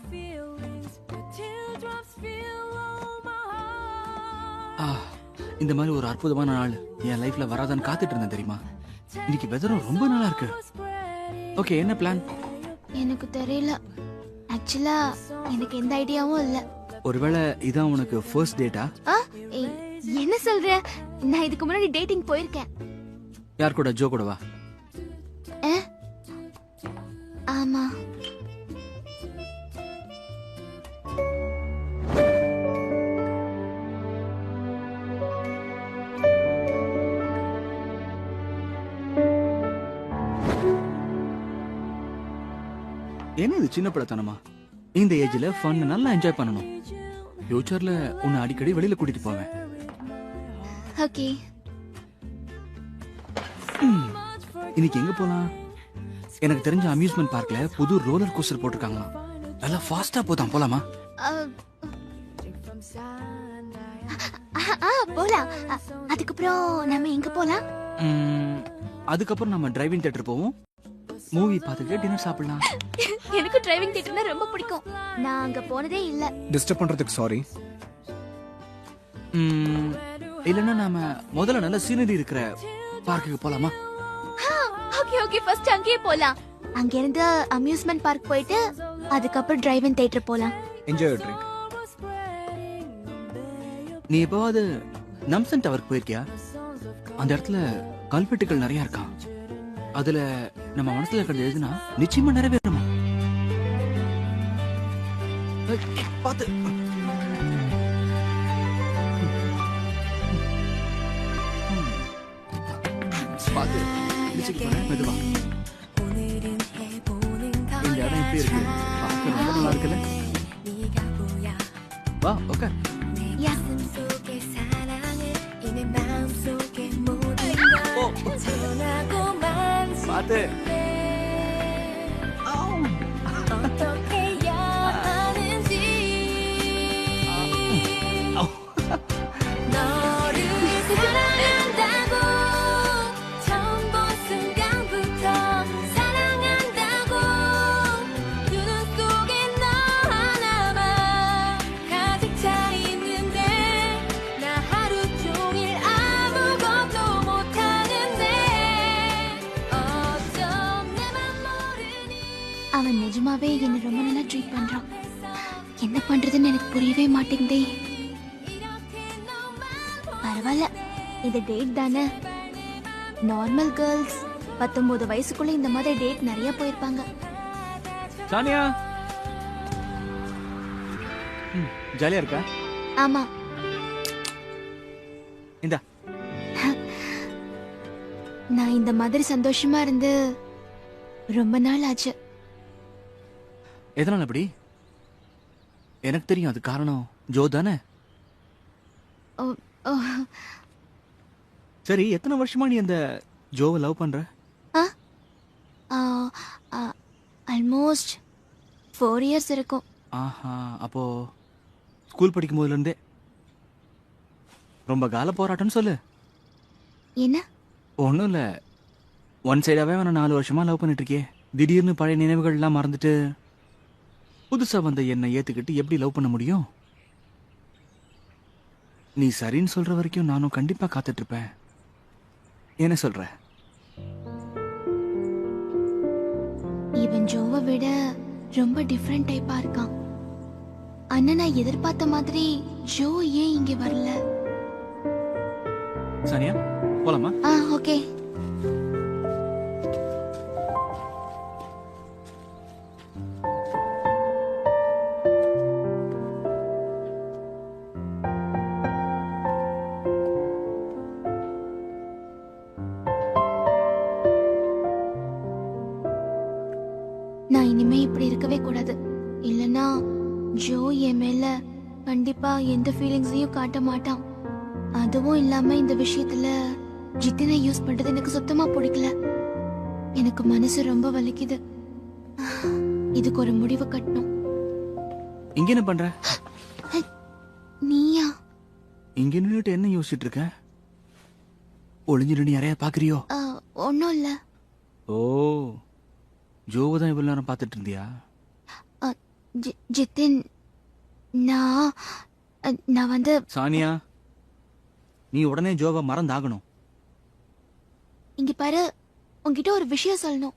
இந்த மாதிரி ஒரு அற்புதமான நாள் என் லைஃப்ல வராதான்னு காத்துட்டு இருந்தேன் தெரியுமா? இன்னைக்கு வெதரும் ரொம்ப நல்லா இருக்கு. ஓகே, என்ன பிளான்? எனக்கு தெரியல. ஆக்சுவலா எனக்கு எந்த ஐடியாவும் இல்ல. ஒருவேளை இதான் உனக்கு ஃபர்ஸ்ட் டேட்டா? என்ன சொல்ற? நான் இதுக்கு முன்னாடி டேட்டிங் போயிருக்கேன். யார் கூட? ஜோ கூடவா? ஆமா. என்ன இது சின்ன படத்தனமா? இந்த ஏஜ்ல ஃபன் நல்லா என்ஜாய் பண்ணணும். ஃபியூச்சர்ல உன்னை அடிக்கடி வெளியில கூட்டிட்டு போவேன். ஓகே. இன்னைக்கு எங்க போலாம்? எனக்கு தெரிஞ்ச அம்யூஸ்மெண்ட் பார்க்ல புது ரோலர் கோஸ்டர் போட்டிருக்காங்களாம். நல்லா ஃபாஸ்டா போதான், போலாமா? போலாம். அதுக்கப்புறம் நம்ம எங்க போலாம்? அதுக்கப்புறம் நம்ம டிரைவிங் தியேட்டர் போவோம், மூவி பார்த்துட்டு டின்னர் சாப்பிடலாம். எனக்கு டிரைவிங் தியேட்டர்னா ரொம்ப பிடிக்கும். நான் அங்க போனதே இல்ல. டிஸ்டர்ப் பண்றதுக்கு சாரி. இல்லைன்னா நாம முதல்ல நல்ல சீனரி இருக்கிற பார்க்குக்கு போலாமா? ஓகே ஓகே, ஃபர்ஸ்ட் அங்கேயே போலாம். அங்க இருந்து அம்யூஸ்மெண்ட் பார்க் போயிட்டு அதுக்கப்புறம் டிரைவிங் தியேட்டர் போலாம். Enjoy your drink. நீ எப்போவாது நம்சன் டவருக்கு போயிருக்கியா? அந்த இடத்துல கல்வெட்டுகள் நிறைய இருக்கான். அதுல நம்ம மனசுல இருக்கிறது எழுதுனா நிச்சயமா நிறைவேறுமா? பாத்து பாத்து மெதுவா. இந்த இடம் எப்படி இருக்கு? பார்க்க ரொம்ப நல்லா இருக்குல்ல? வா ஓகே. பாத்து. அவன் நிஜமாவே என்ன ரொம்ப நல்லா ட்ரீட் பண்றான். என்ன பண்றதுன்னு எனக்கு புரியவே மாட்டேங்குதே. பரவாயில்ல, இது டேட் தானே. நார்மல் கேர்ள்ஸ் 19 வயசுக்குள்ள இந்த மாதிரி டேட் நிறைய போயிருப்பாங்க. சானியா ஜாலியா இருக்கா? ஆமா. இந்தா. நான் இந்த மாதிரி சந்தோஷமா இருந்து ரொம்ப நாள் ஆச்சு. எதனால அப்படி? எனக்கு தெரியும், அது காரணம் ஜோ தானே. ஓ, ஓ. சரி, எத்தனை வருஷமா நீ அந்த ஜோவை லவ் பண்ற? ஆல்மோஸ்ட் 4 years இருக்கும். ஆஹா, அப்போ ஸ்கூல் படிக்கும் போதுல இருந்தே ரொம்ப கால போராட்டம்னு சொல்லு. என்ன? ஒன்றும் இல்லை, ஒன் சைடாவே அவனை 4 வருஷமா லவ் பண்ணிட்டு இருக்கே. திடீர்னு பழைய நினைவுகள்லாம் மறந்துட்டு புதுசா வந்த என்னை ஏத்துக்கிட்டு எப்படி லவ் பண்ண முடியும்? நீ சரின்னு சொல்ற வரைக்கும் நானும் கண்டிப்பா காத்துட்டு இருப்பேன். என்ன சொல்ற? இவன் ஜோவை விட ரொம்ப டிஃப்ரெண்ட் டைப்பா இருக்கான். ஆனா நான் எதிர்பார்த்த மாதிரி ஜோ ஏன் இங்க வரல? சானியா போலாமா? ஓகே. நான் இனிமே இப்படி இருக்கவே கூடாது. இல்லனா ஜோ என் மேல கண்டிப்பா எந்த ஃபீலிங்ஸையும் காட்ட மாட்டான். அதுவும் இல்லாம இந்த விஷயத்துல ஜித்தினை யூஸ் பண்றது எனக்கு சுத்தமா பிடிக்கல. எனக்கு மனசு ரொம்ப வலிக்குது. இதுக்கு ஒரு முடிவு கட்டணும். இங்க என்ன பண்ற? நீயா? இங்க நின்னுட்டு என்ன யோசிச்சுட்டு இருக்க? ஒளிஞ்சு நின்று யாரையா பாக்குறியோ? ஒன்னும் இல்ல. ஓ, ஜோவை தான் இவ்வளவு நேரம் பார்த்துட்டு இருந்தியா? ஜித்தின், நான் வந்து சானியா, நீ உடனே ஜோவை மறந்தாகணும். இங்க பாரு, உன்கிட்ட ஒரு விஷயம் சொல்லணும்.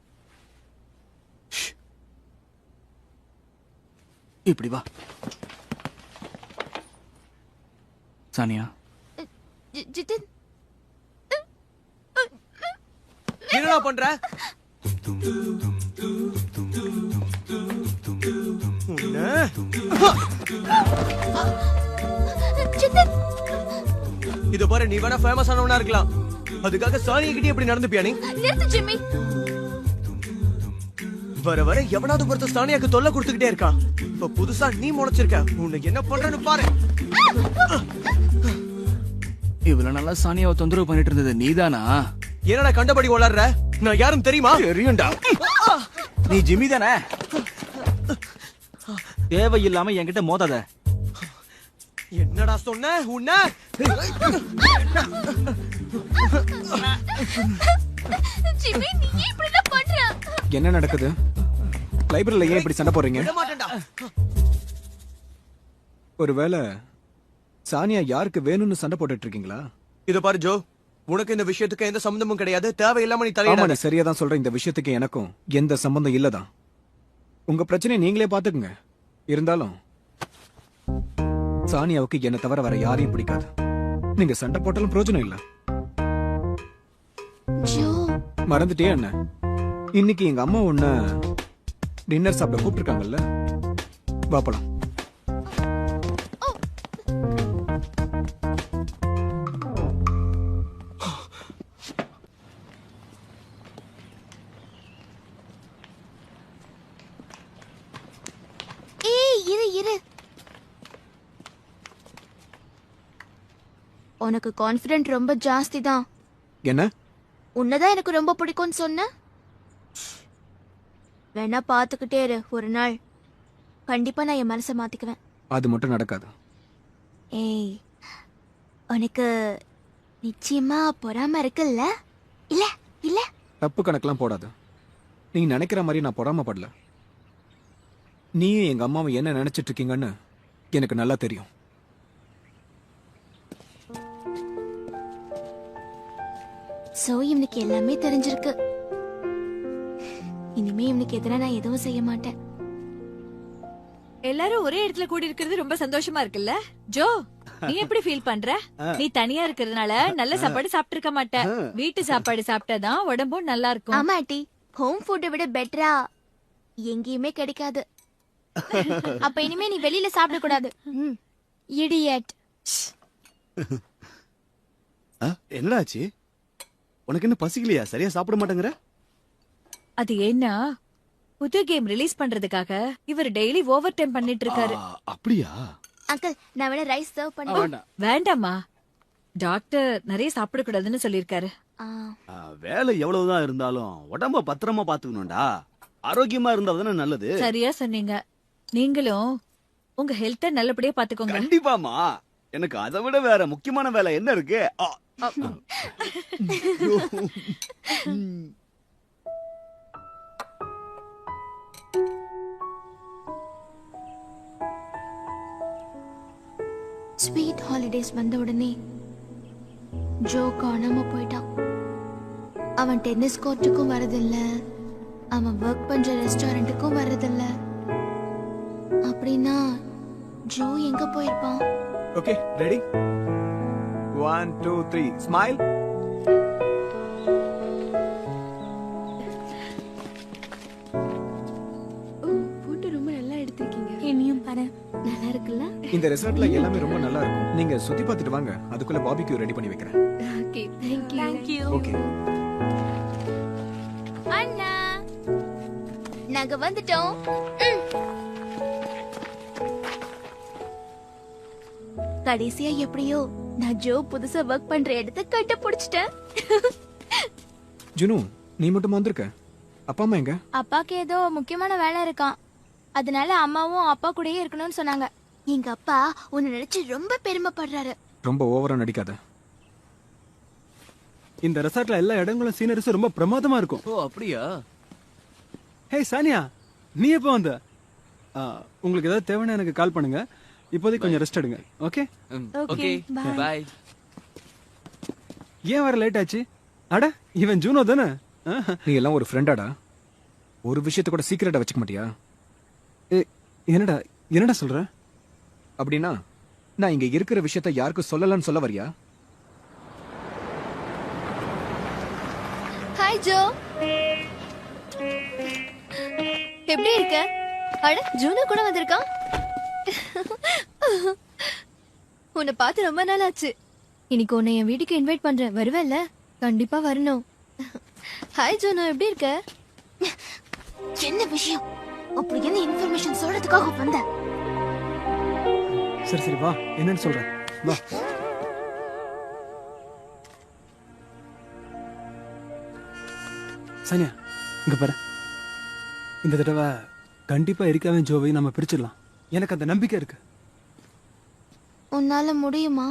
இப்படி வா. சானியா. ஜித்தின், என்னடா பண்ற? இது பாரு, நீ வேணா ஃபேமஸ் ஆனவனா இருக்கலாம், அதுக்காக சானியா கிட்ட எப்படி நடந்துப்பியா நீ? நிறுத்து ஜிம்மி. வர வர எவனாவது ஒருத்தர் சானியாக்கு தொல்லை கொடுத்துக்கிட்டே இருக்கான். இப்ப புதுசா நீ முளைச்சிருக்க, உன்னை என்ன பண்றன்னு பாரு. இவ்வளவு நல்லா சானியாவை தொந்தரவு பண்ணிட்டு இருந்தது நீதானா? என்னடா கண்டபடி வளர்ற? நான் யாரும் தெரியுமா? தெரியும்டா. நீ ஜிம்மி தானே? தேவையில்லாம என்கிட்ட மோதாத. என்னடா சொன்ன? உன்ன ஜிம்மி நீ ஏன் இப்படி எல்லாம் பண்ற? என்ன நடக்குது? லைப்ரரியில ஏன் இப்படி சண்டை போடுறீங்க? விட மாட்டேன்டா. ஒருவேளை சானியா யாருக்கு வேணும்னு சண்டை போட்டுட்டு இருக்கீங்களா? இத பாரு ஜோ, உனக்கு இந்த விஷயத்துக்கு எந்த சம்பந்தமும் கிடையாது. தேவையில்லாம நீ ஆமா, தலையிடாத. நீ சரியா தான் சொல்ற. இந்த விஷயத்துக்கு எனக்கும் எந்த சம்பந்தம் இல்லதான். உங்க பிரச்சனையை நீங்களே பாத்துக்குங்க. இருந்தாலும் சானியாவுக்கு என்ன தவிர வேற யாரையும் பிடிக்காது. நீங்க சண்டை போட்டாலும் பிரயோஜனம் இல்ல. ஜோ மறந்துட்டே என்ன, இன்னைக்கு எங்க அம்மா உன்ன டின்னர் சாப்பிட கூப்பிட்டுருக்காங்கல்ல, பாப்பலாம். ஏய் இரு இரு. உனக்கு கான்ஃபிடென்ட் ரொம்ப ஜாஸ்தி தான். என்ன? உன்னதான் எனக்கு ரொம்ப பிடிக்கும்னு சொன்ன. வேணா பாத்துக்கிட்டே இரு, ஒரு நாள் கண்டிப்பா நான் என் மனசை மாத்திக்குவேன். அது மட்டும் நடக்காது. ஏய் உனக்கு நிச்சயமா பொறாம இருக்குல்ல? இல்ல இல்ல தப்பு கணக்கெல்லாம் போடாது. நீ நினைக்கிற மாதிரி நான் பொறாமப்படல. நீயும் எங்க அம்மாவும் என்ன நினைச்சிட்டு இருக்கீங்கன்னு எனக்கு நல்லா தெரியும். சோ இவனுக்கு எல்லாமே தெரிஞ்சிருக்கு. இனிமே இவனுக்கு எதிராக நான் எதுவும் செய்ய மாட்டேன். எல்லாரும் ஒரே இடத்துல கூடி இருக்கிறது ரொம்ப சந்தோஷமா இருக்குல்ல? ஜோ, நீ எப்படி ஃபீல் பண்ற? நீ தனியா இருக்கிறதுனால நல்ல சாப்பாடு சாப்பிட்டு இருக்க மாட்ட. வீட்டு சாப்பாடு சாப்பிட்டாதான் உடம்பும் நல்லா இருக்கும். ஆமா ஆண்டி, ஹோம் ஃபுட்டை விட பெட்டரா எங்கேயுமே கிடைக்காது. அப்ப இனிமே நீ வெளியில சாப்பிட கூடாது. இடியட். என்னடா ஆச்சு? உனக்கு என்ன பசிக்கலையா? சரியா சாப்பிட மாட்டேங்கிற? அது ஏன்னா புது கேம் ரிலீஸ் பண்றதுக்காக இவர் டெய்லி ஓவர் டைம் பண்ணிட்டு இருக்காரு. அப்படியா? அங்கிள் நான் வேணா ரைஸ் சர்வ் பண்ண. வேண்டாமா, டாக்டர் நிறைய சாப்பிட கூடாதுன்னு சொல்லிருக்காரு. வேலை எவ்வளவுதான் இருந்தாலும் உடம்ப பத்திரமா பாத்துக்கணும்டா. ஆரோக்கியமா இருந்தா தானே நல்லது. சரியா சொன்னீங்க. நீங்களும் உங்க ஹெல்த்த நல்லபடியா பாத்துக்கோங்க. கண்டிப்பாமா. எனக்கு அதை விட வேற முக்கியமான வேலை என்ன இருக்கு? ஸ்வீட் ஹாலிடேஸ் வந்த உடனே ஜோ காணாம போயிட்டான். அவன் டென்னிஸ் கோர்ட்டுக்கும் வரதில்ல, அவன் ஒர்க் பண்ற ரெஸ்டாரண்ட்டுக்கும் வரதில்ல. அப்படின்னா ஜோ எங்க போயிருப்பான்? Okay, ready? 1 2 3 ஸ்மைல். போட்டோ ரொம்ப நல்லா எடுத்திருக்கீங்க. என்னையும் பாரு, நல்லா இருக்குல்ல? இந்த ரெசார்ட்ல எல்லாமே ரொம்ப நல்லா இருக்கும். நீங்க சுத்தி பார்த்துட்டு வாங்க, அதுக்குள்ள பாபிக்யூ ரெடி பண்ணி வைக்கிறேன். Okay, thank you. ஓகே. அண்ணா நாங்க வந்துட்டோம். கடைசியா எப்படியோ நான் ஜோ புதுசா ஒர்க் பண்ற இடத்தை கண்டுபிடிச்சிட்டேன். ஜுனு, நீ மட்டும் வந்திருக்க? அப்பா அம்மா எங்க? அப்பாக்கு ஏதோ முக்கியமான வேலை இருக்கான், அதனால அம்மாவும் அப்பா கூடயே இருக்கணும்னு சொன்னாங்க. எங்க அப்பா உன்னை நினைச்சு ரொம்ப பெருமைப்படுறாரு. ரொம்ப ஓவரா நடிக்காத. இந்த ரெசார்ட்ல எல்லா இடங்களும் சீனரிஸும் ரொம்ப பிரமாதமா இருக்கும். ஓ அப்படியா? ஹே சானியா, நீ எப்போ வந்த? உங்களுக்கு ஏதாவது தேவைன்னா எனக்கு கால் பண்ணுங்க. இப்போதைக்கு கொஞ்சம் ரெஸ்ட் எடுங்க. Okay okay, bye. ஏன் வர லேட் ஆச்சு? அட இவன் ஜூனோ தானே? நீ எல்லாம் ஒரு ஃப்ரெண்டாடா. ஒரு விஷயத்தை கூட சீக்கிரட்டா வச்சுக்க மாட்டியா? என்னடா என்னடா சொல்ற? அப்படின்னா நான் இங்க இருக்கிற விஷயத்த யாருக்கும் சொல்லலன்னு சொல்ல வரியா? ஹாய் ஜோ, எப்படி இருக்க? அட ஜூனோ கூட வந்திருக்கான். உன்னை பார்த்து ரொம்ப நாள் ஆச்சு. இன்னைக்கு உன்னை என் வீட்டுக்கு இன்வைட் பண்றேன், வருவேல்ல? கண்டிப்பா வரணும். ஹாய் ஜூனோ, எப்படி இருக்க? என்ன விஷயம்? அப்படி என்ன இன்ஃபர்மேஷன் சொல்றதுக்காக வந்த? சரி சரி வா, என்னன்னு சொல்றேன் வா. சானியா இங்க பாரு, இந்த தடவை கண்டிப்பா எரிக்காவையும் ஜோவையும் நம்ம பிரிச்சிடலாம். எனக்கு அந்த நம்பிக்கை இருக்கு. உன்னால முடியுமா?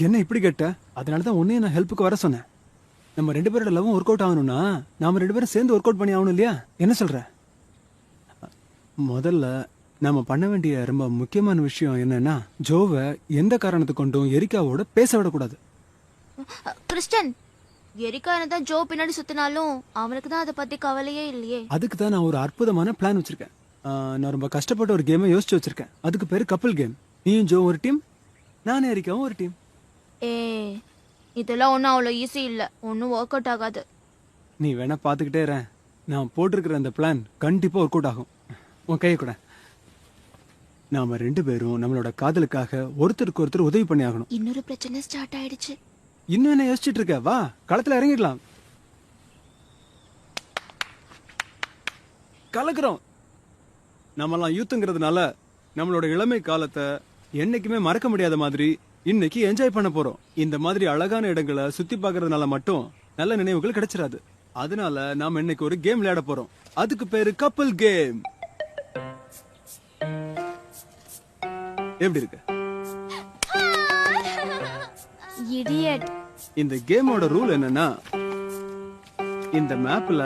என்ன இப்படி கேட்ட? அதனால தான் உன்னையும் நான் ஹெல்ப்புக்கு வர சொன்னேன். நம்ம 2 பேரோட லவ்வும் ஒர்க் அவுட் ஆகணும்னா நாம 2 பேரும் சேர்ந்து ஒர்க் அவுட் பண்ணி ஆகணும் இல்லையா? என்ன சொல்ற? முதல்ல நாம பண்ண வேண்டிய ரொம்ப முக்கியமான விஷயம் என்னன்னா, ஜோவை எந்த காரணத்தை கொண்டும் எரிக்காவோட பேச விடக்கூடாது. கிறிஸ்டன், எரிக்கா என்னதான் ஜோ பின்னாடி சுத்தினாலும் அவனுக்கு தான் அதை பத்தி கவலையே இல்லையே. அதுக்கு தான் நான் ஒரு அற்புதமான பிளான் வச்சிருக்கேன். நான் ரொம்ப கஷ்டப்பட்ட ஒரு கேமை யோசிச்சு வச்சிருக்கேன். அதுக்கு பேரு கப்பல் கேம். நீயும் ஜோ ஒரு டீம், நானே எரிக்காவும் ஒரு டீம். ஏ, இதெல்லாம் ஒன்றும் அவ்வளோ ஈஸி இல்லை, ஒன்றும் ஒர்க் அவுட் ஆகாது. நீ வேணா பார்த்துக்கிட்டே இரு. நான் போட்டிருக்கிற அந்த பிளான் கண்டிப்பா ஒர்க் அவுட் ஆகும். உன் கையை கூட. நாம 2 பேரும் நம்மளோட காதலுக்காக ஒருத்தருக்கு ஒருத்தர் உதவி பண்ணி ஆகணும். இன்னொரு பிரச்சனை ஸ்டார்ட் ஆயிடுச்சு. இன்னும் என்ன யோசிச்சுட்டு இருக்க? வா, களத்துல இறங்கிடலாம். கலக்குறோம். நம்மலாம் யூத்துங்கிறதுனால நம்மளோட இளமை காலத்தை என்னைக்குமே மறக்க முடியாத மாதிரி இன்னைக்கு என்ஜாய் பண்ண போறோம். இந்த மாதிரி அழகான இடங்களை சுத்தி பார்க்கறதுனால மட்டும் நல்ல நினைவுகள் கிடைச்சிடாது. அதனால நாம இன்னைக்கு ஒரு கேம் விளையாட போறோம். அதுக்கு பேரு கப்பல் கேம். எப்படி இருக்கு? இடியட். இந்த கேமோட ரூல் என்னன்னா, இந்த மேப்ல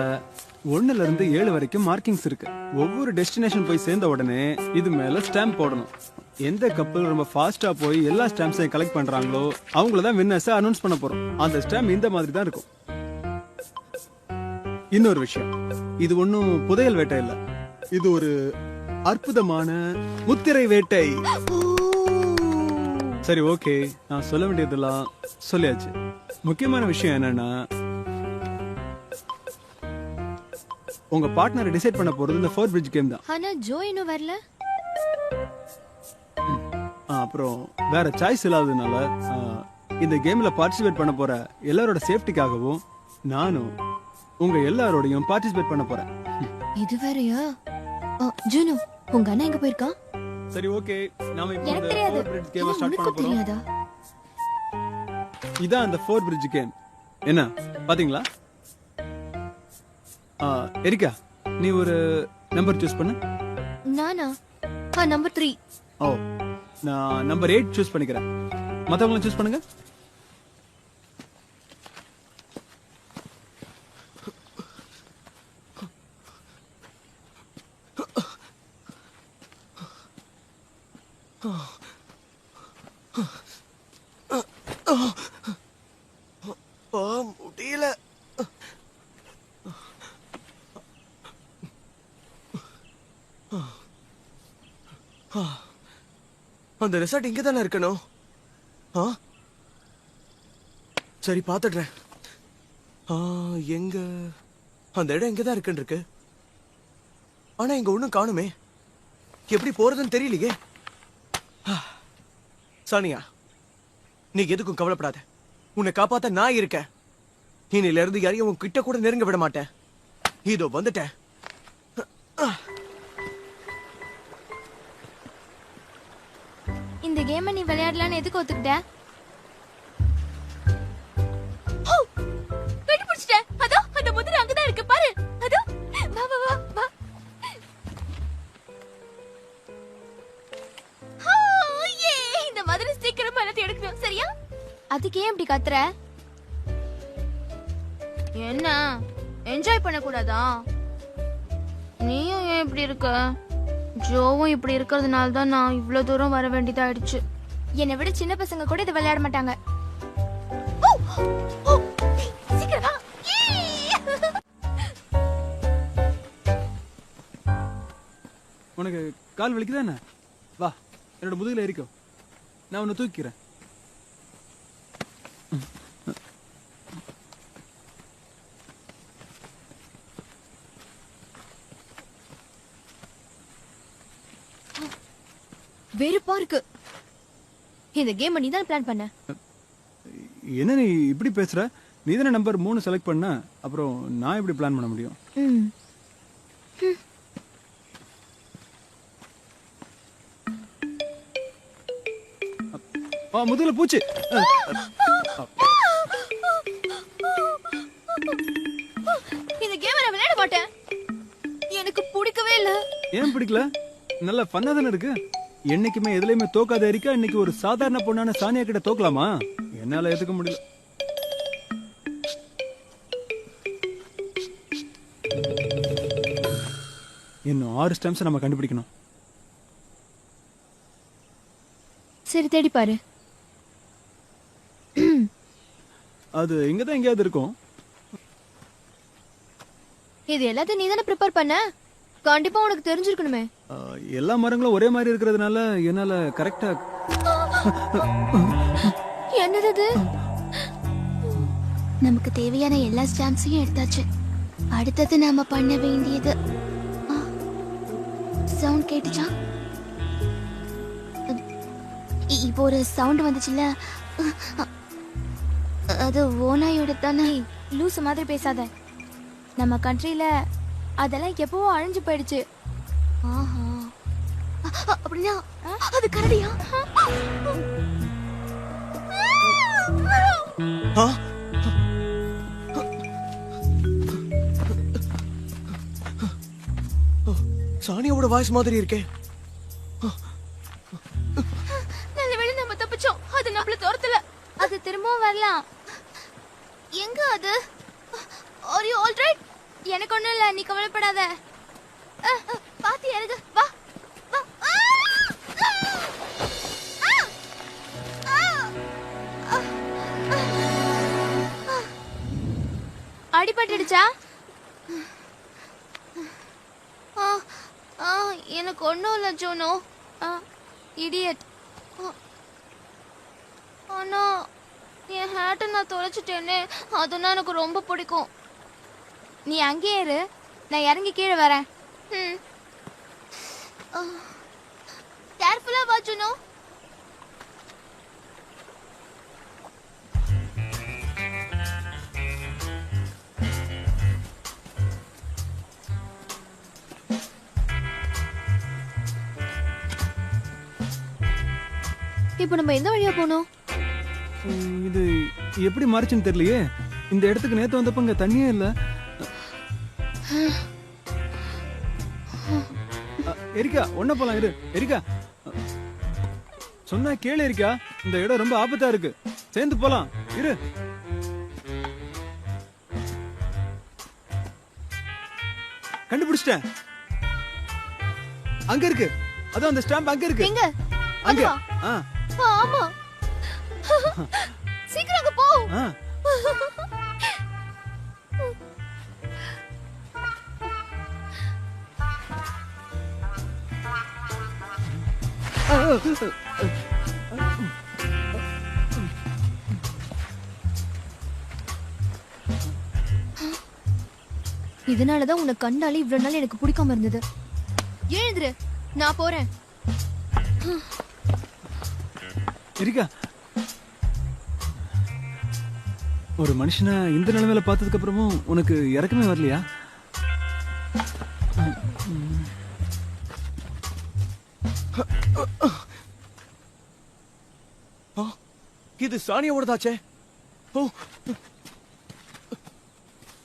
1ல இருந்து 7 வரைக்கும் மார்க்கிங்ஸ் இருக்கு. ஒவ்வொரு டெஸ்டினேஷன் போய் சேர்ந்த உடனே இது மேல ஸ்டாம்ப் போடணும். எந்த கப்பல் ரொம்ப ஃபாஸ்டா போய் எல்லா ஸ்டாம்ப்ஸையும் கலெக்ட் பண்றாங்களோ அவங்கள தான் வின்னர்ஸா அனௌன்ஸ் பண்ண போறோம். அந்த ஸ்டாம்ப் இந்த மாதிரி தான் இருக்கும். இன்னொரு விஷயம், இது ஒன்னும் புதையல் வேட்டை இல்ல, இது ஒரு அற்புதமான முத்திரை வேட்டை. சரி, ஓகே, நான் சொல்ல வேண்டியதெல்லாம் சொல்லியாச்சு. முக்கியமான விஷயம் என்னன்னா, உங்க பார்ட்னரை டிசைட் பண்ண போறது இந்த 4 பிரிட்ஜ் கேம் தான். ஆனா ஜோ இன்னும் வரல. அப்புறம் வேற சாய்ஸ் இல்லாததுனால இந்த கேம்ல பார்ட்டிசிபேட் பண்ண போற எல்லாரோட சேஃப்டிக்காகவும் நானும் உங்க எல்லாரோடையும் பார்ட்டிசிபேட் பண்ண போறேன். இது வேறயா? ஜூனு, உங்க அண்ணா எங்க போயிருக்கான்? சரி, ஓகே, நாம இப்போ எனக்கு இந்த தெரியாது. 4 பிரிட்ஜ் கேமை ஸ்டார்ட் பண்ண போறோம். தெரியாதா? இதான் அந்த 4 பிரிட்ஜ் கேம். என்ன பாத்தீங்களா? எரிக்கா, நீ ஒரு நம்பர் சூஸ் பண்ணு. நானா? நம்பர் 3. ஓ, நான் நம்பர் 8 சூஸ் பண்ணிக்கிறேன். மத்தவங்களும் சூஸ் பண்ணுங்க. முடியல. அந்த ரெசார்ட் இங்க தானே இருக்கணும். சரி, பாத்துடுறேன். எங்க அந்த இடம் இங்கதான் இருக்குன்னு இருக்கு. ஆனா இங்க ஒண்ணும் காணுமே. எப்படி போறதுன்னு தெரியலையே. சானியா, நீ எதுக்கும் கவலைப்படாத. உன்னை காப்பாத்த நான் இருக்கேன். இன்னில இருந்து யாரையும் உன் கிட்ட கூட நெருங்க விட மாட்டேன். இதோ வந்துட்டேன். இந்த கேமை நீ விளையாடலான்னு எதுக்கு ஒத்துக்கிட்ட? கண்டுபிடிச்சிட்டேன். அதோ அந்த முதிரை அங்கதான் இருக்கு பாரு. அதோ, வா வா வா வா. இந்த மாதிரி சீக்கிரமா எல்லாத்தையும் எடுக்கணும், சரியா? அதுக்கு ஏன் இப்படி கத்துற? என்ன என்ஜாய் பண்ண கூடாதா? நீயும் ஏன் இப்படி இருக்க? ஜோவும் இப்படி இருக்கிறதுனால தான் நான் இவ்வளவு தூரம் வர வேண்டியதாயிடுச்சு. என்னை விட சின்ன பசங்க கூட இதை விளையாட மாட்டாங்க. உனக்கு கால் வலிக்குதா என்ன? வா, என்னோட முதுகுல ஏறிக்கோ. நான் உன்னை தூக்கிறேன். வெறுப்பா இருக்கு. இந்த கேம் நீ தான் பிளான் பண்ண. என்ன நீ இப்படி பேசுற? நீ தானே நம்பர் 3 செலக்ட் பண்ண. அப்புறம் நான் எப்படி பிளான் பண்ண முடியும்? முதுகுல பூச்சி. இந்த கேம் நான் விளையாட மாட்டேன். எனக்கு பிடிக்கவே இல்ல. ஏன் பிடிக்கல? நல்ல ஃபன்னா தானே இருக்கு. என்னைக்குமே எதுலயுமே தோக்காத எரிக்கா இன்னைக்கு ஒரு சாதாரண பொண்ணான சானியா கிட்ட தோக்கலாமா? என்னால ஏத்துக்க முடியல. இன்னும் 6 ஸ்டெம்ஸ் நம்ம கண்டுபிடிக்கணும். சரி தேடி பாரு. அது இங்கதான் எங்கேயாவது இருக்கும். இது எல்லாத்தையும் நீ தானே ப்ரிப்பேர் பண்ண, கண்டிப்பா உனக்கு தெரிஞ்சிருக்கணுமே. எல்லா மரங்களும் ஒரே மாதிரி இருக்கிறதுனால என்னால கரெக்டா. என்னது இது? நமக்கு தேவையான எல்லா ஸ்டாம்ப்ஸையும் எடுத்தாச்சு. அடுத்தது நாம பண்ண வேண்டியது சவுண்ட் கேட்டுச்சா? இப்போ ஒரு சவுண்ட் வந்துச்சுல்ல, அது ஓனாயோட தானே. லூஸ் மாதிரி பேசாத. நம்ம கண்ட்ரியில அதெல்லாம் எப்பவோ அழிஞ்சு போயிடுச்சு. ஆஹா, அப்படின்னா அது கரடியா? சானியாவோட வாய்ஸ் மாதிரி இருக்கே. நல்ல வேளை நம்ம தப்பிச்சோம். அது நம்மள துரத்தல. அது திரும்பவும் வரலாம். எங்க அது? Are you all right? எனக்கு ஒண்ணும் இல்ல, நீ கவலைப்படாத. பாத்தி இறங்கு, வா வா. அடிபட்டுடுச்சா? எனக்கு ஒண்ணும் இல்ல ஜோனோ. இடியட். ஆனா என் ஹேட்டை நான் தொலைச்சிட்டேனே, அதுனா எனக்கு ரொம்ப பிடிக்கும். நீ அங்கேயே இரு, நான் இறங்கி கீழே வரேன். கேர்ஃபுல்லா வா ஜுனோ. இப்போ நம்ம எந்த வழியா போனோம்? இது எப்படி மாறிச்சுன்னு தெரியலையே. இந்த இடத்துக்கு நேத்து வந்தப்ப இங்க தண்ணியே இல்ல. எரிக்கா ஒன்ன போலாம் இரு. எரிக்கா சொன்னா கேளு எரிக்கா, இந்த இடம் ரொம்ப ஆபத்தா இருக்கு. சேர்ந்து போலாம் இரு. கண்டுபிடிச்சிட்டேன். அங்க இருக்கு. அதான் அந்த ஸ்டாம்ப் அங்க இருக்கு. எங்க? அங்க. ஆமா. சீக்கிரம் அங்க போ. இதனாலதான் உன்னை கண்டாலே இவ்வளவு நாள் எனக்கு பிடிக்காம இருந்தது. எழுந்துரு, நான் போறேன். எரிக்கா, ஒரு மனுஷனை இந்த நிலைமையில பார்த்ததுக்கு அப்புறமும் உனக்கு இறக்கமே வரலையா? இது சானியாவோடதாச்சே. ஓ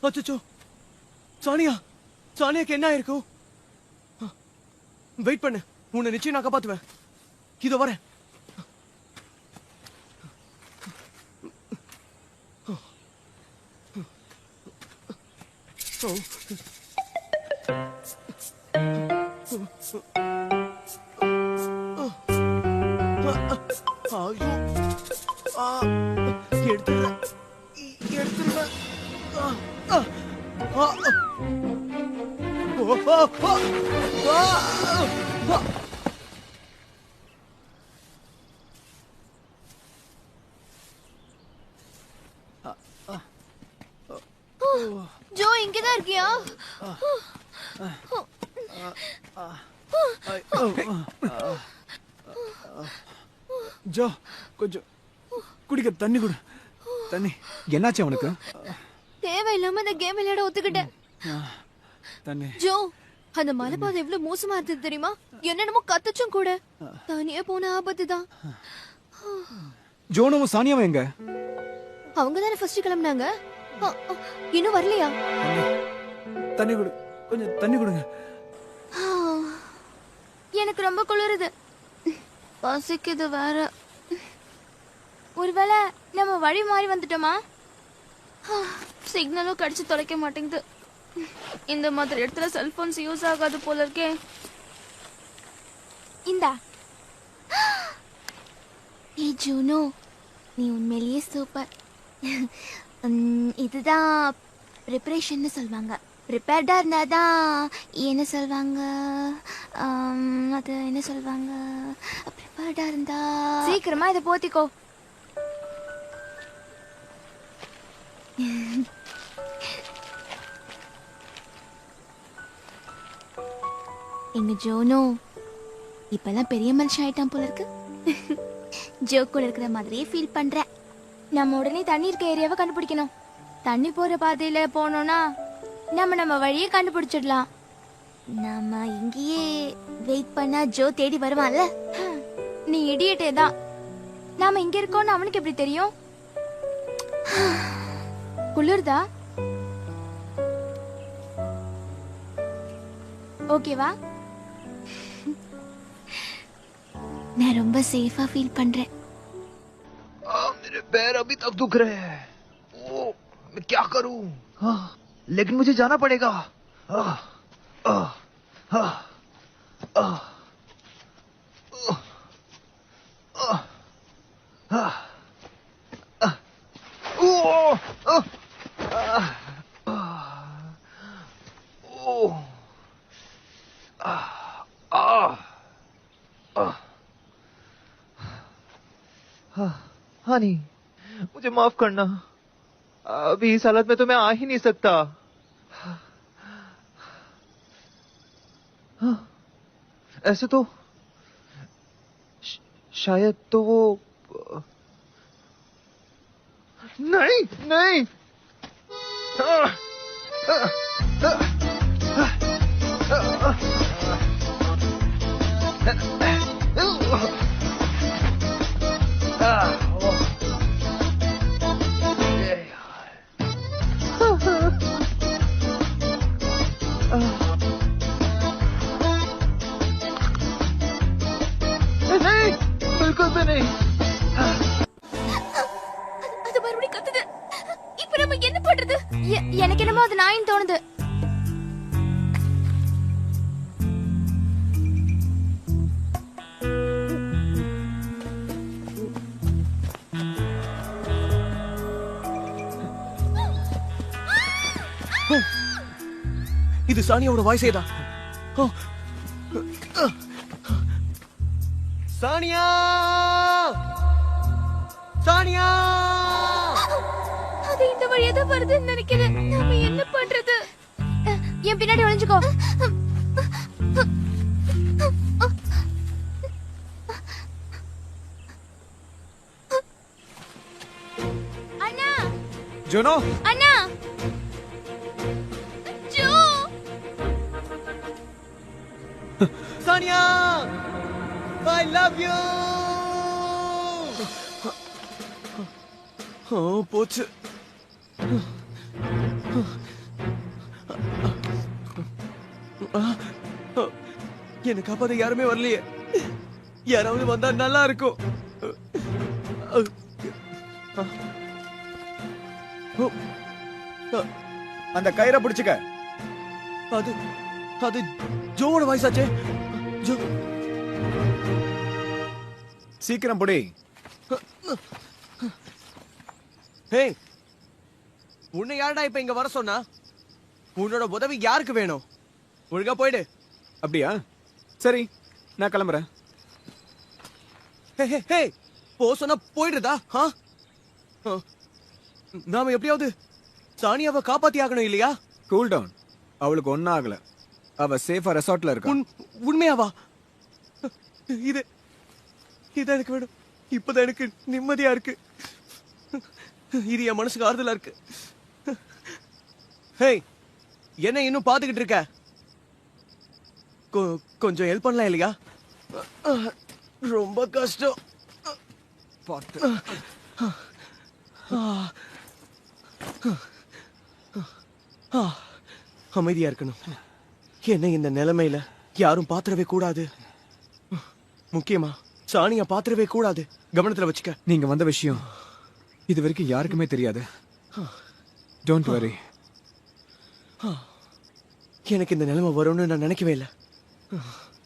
அச்சோ, சானியா, சானியாக்கு என்ன ஆயிருக்கும்? வெயிட் பண்ணு, உன்னை நிச்சயம் நான் காப்பாத்துவேன். இதோ வரேன். ஐயோ, எடுத்துருவேன். ஜோ, இங்கதான் இருக்கியா? ஜோ, கொஞ்சம் குடிக்க தண்ணி கொடு. தண்ணி. என்னாச்சு அவனுக்கு? தேவையில்லாம இந்த கேம் விளையாட ஒத்துக்கிட்டேன். தண்ணி. ஜோ, அந்த மலைப்பாதை எவ்வளவு மோசமா இருந்தது தெரியுமா? என்னென்னமோ கத்துச்சும் கூட. தனியே போன ஆபத்து தான். ஜோனுவும் சானியாவும் எங்க? அவங்க தானே ஃபர்ஸ்ட் கிளம்புனாங்க. இன்னும் வரலையா? தண்ணி கொடு, கொஞ்சம் தண்ணி கொடுங்க. எனக்கு ரொம்ப குளிருது. பசிக்குது வேற. ஒருவேளை நம்ம வழி மாறி வந்துட்டோமா? சிக்னலும் கடிச்சு தொலைக்க மாட்டேங்குது. இந்த மாதிரி இடத்துல செல்போன்ஸ் யூஸ் ஆகாது போல இருக்கே. இந்தா. ஏ ஜூனோ, நீ உண்மையிலேயே சூப்பர். இதுதான் ப்ரிப்பரேஷன்னு சொல்லுவாங்க. ப்ரிப்பேர்டா இருந்தாதான் என்ன சொல்லுவாங்க, அது என்ன சொல்லுவாங்க, ப்ரிப்பேர்டா இருந்தா. சீக்கிரமா இதை போத்திக்கோ. எங்க ஜோனோ இப்பெல்லாம் பெரிய மனுஷன் ஆயிட்டான் போல இருக்கு. ஜோக்குள்ள இருக்கிற மாதிரியே ஃபீல் பண்றேன். நம்ம உடனே தண்ணி இருக்க ஏரியாவை கண்டுபிடிக்கணும். தண்ணி போற பாதையில போனோம்னா நம்ம வழியே கண்டுபிடிச்சிடலாம். நம்ம இங்கேயே வெயிட் பண்ணா ஜோ தேடி வருவான்ல. நீ இடியட்டே தான். நாம இங்க இருக்கோம்னு அவனுக்கு எப்படி தெரியும்? குளிர்தா? ஓகேவா? நான் ரொம்ப சேஃபா ஃபீல் பண்றேன். मेरे पैर अभी तक दुख रहे हैं। ओ, मैं क्या करूं? लेकिन मुझे जाना पड़ेगा। हानी, मुझे माफ करना। अभी इस हालत में तो मैं आ ही नहीं सकता। ऐसे तो शायद तो वो नहीं नहीं। नहीं, बिल्कुल भी नहीं। அது மறுபடியும் கத்துது. இப்ப நம்ம என்ன பண்றது? எனக்கு என்னமோ அது நாயின்னு தோணுது. இது சானியாவோட வாய்ஸே தான். சானியா, சானியா, அது இந்த வழியா தான் வருதுன்னு நினைக்கிறேன். நாம என்ன பண்றது? என் பின்னாடி ஒளிஞ்சுக்கோ. அண்ணா, ஜோனோ, அண்ணா, Jo, Saniya, I love you. போச்சு. என்னை காப்பாத யாருமே வரலையே. யாராவது வந்தா நல்லா இருக்கும். அந்த கயிறை பிடிச்சுக்க. அது அது ஜோவோட வாய்ஸ் ஆச்சே. ஜோ, சீக்கிரம் புடி. ஹே, உன்னை யாரடா இப்ப இங்க வர சொன்னா? உன்னோட உதவி யாருக்கு வேணும்? ஒழுங்கா போயிடு. அப்படியா? சரி, நான் கிளம்புறேன். ஹே, போ சொன்னா போயிடுறதா? நாம எப்படியாவது சானியாவை காப்பாத்தி ஆகணும் இல்லையா? Cool down. அவளுக்கு ஒன்னும் ஆகல. அவ சேஃபா ரெசார்ட்ல இருக்கா. உண்மையாவா? இது இதான் எனக்கு வேணும். இப்பதான் எனக்கு நிம்மதியா இருக்கு. இது என் மனசுக்கு ஆறுதலா இருக்கு. ஹே, என்ன இன்னும் பாத்துக்கிட்டு இருக்க? கொஞ்சம் ஹெல்ப் பண்ணலாம் இல்லையா? ரொம்ப கஷ்டம். பார்த்து. அமைதியா இருக்கணும். என்ன இந்த நிலைமையில யாரும் பாத்திரவே கூடாது. முக்கியமா சாணியா பாத்திரவே கூடாது. கவனத்துல வச்சுக்க. நீங்க வந்த விஷயம் இது வரைக்கும் யாருக்குமே தெரியாது. Don't worry. எனக்கு இந்த நிலைமை வரும்னு நான் நினைக்கவே இல்லை.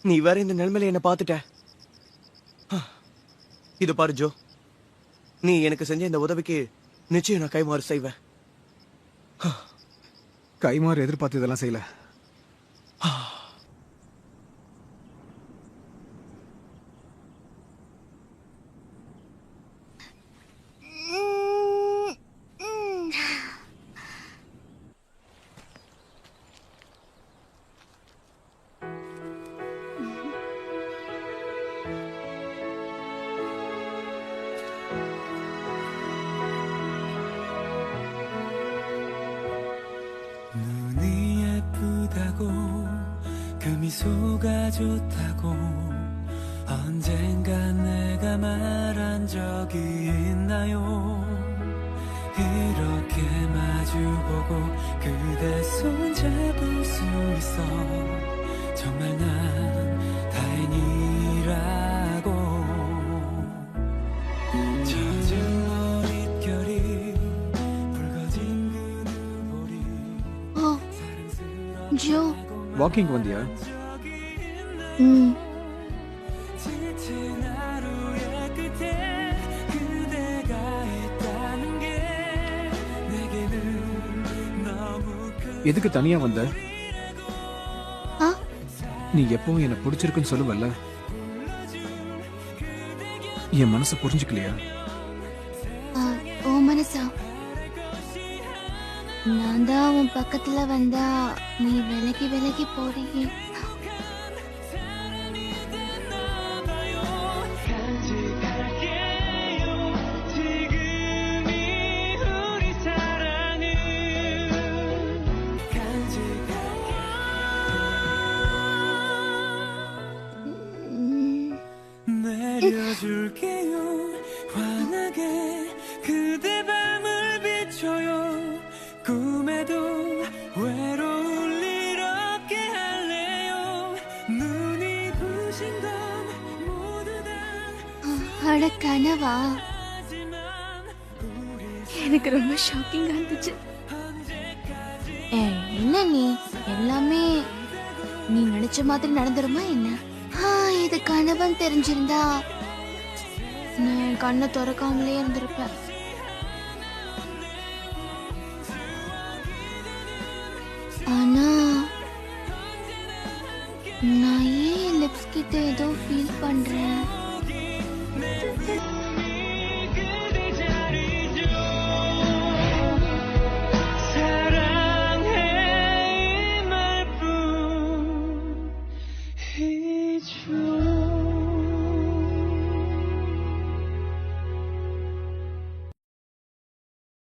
நீ வேற இந்த நிலைமையில என்ன பார்த்துட்ட. இது பாரு ஜோ, நீ எனக்கு செஞ்ச இந்த உதவிக்கு நிச்சயம் நான் கைமாறு செய்வேன். கைமாறு எதிர்பார்த்து இதெல்லாம் செய்யல. 그 미소가 좋다고 언젠가 내가 말한 적이 있나요? 이렇게 마주보고 그대 손잡을 수 있어 정말 난 다행이라고. 젖은 머릿결이 붉어진 그 눈물이 ஜோ வாக்கிங் வந்தியா? ம் எதுக்கு தனியா வந்த? ஆ? நீ எப்பவும் என்ன பிடிச்சிருக்குன்னு சொல்லுவல்ல, என் மனசை புரிஞ்சுக்கலையா? ஓ மனசா, நான் தான் உன் பக்கத்துல வந்தா நீ விலகி விலகி போறியே. 내려줄게요 환하게 그대 밤을 비춰요 꿈에도 외로울 일 없게 할래요 눈이 부신 건 모두 다 அட கனவா? எனக்கு ரொம்ப ஷாக்கிங்கா இருந்துச்சு. என்ன நீ எல்லாமே நீ நினைச்ச மாதிரி நடந்துருமா என்ன? இது கனவன் தெரிஞ்சிருந்தா நான் கண்ணை திறக்காமலே இருந்திருப்பேன். ஆனா நான் ஏன் லிப்ஸ் கிட்ட ஏதோ ஃபீல் பண்றேன். 사랑해 이 말뿐이죠.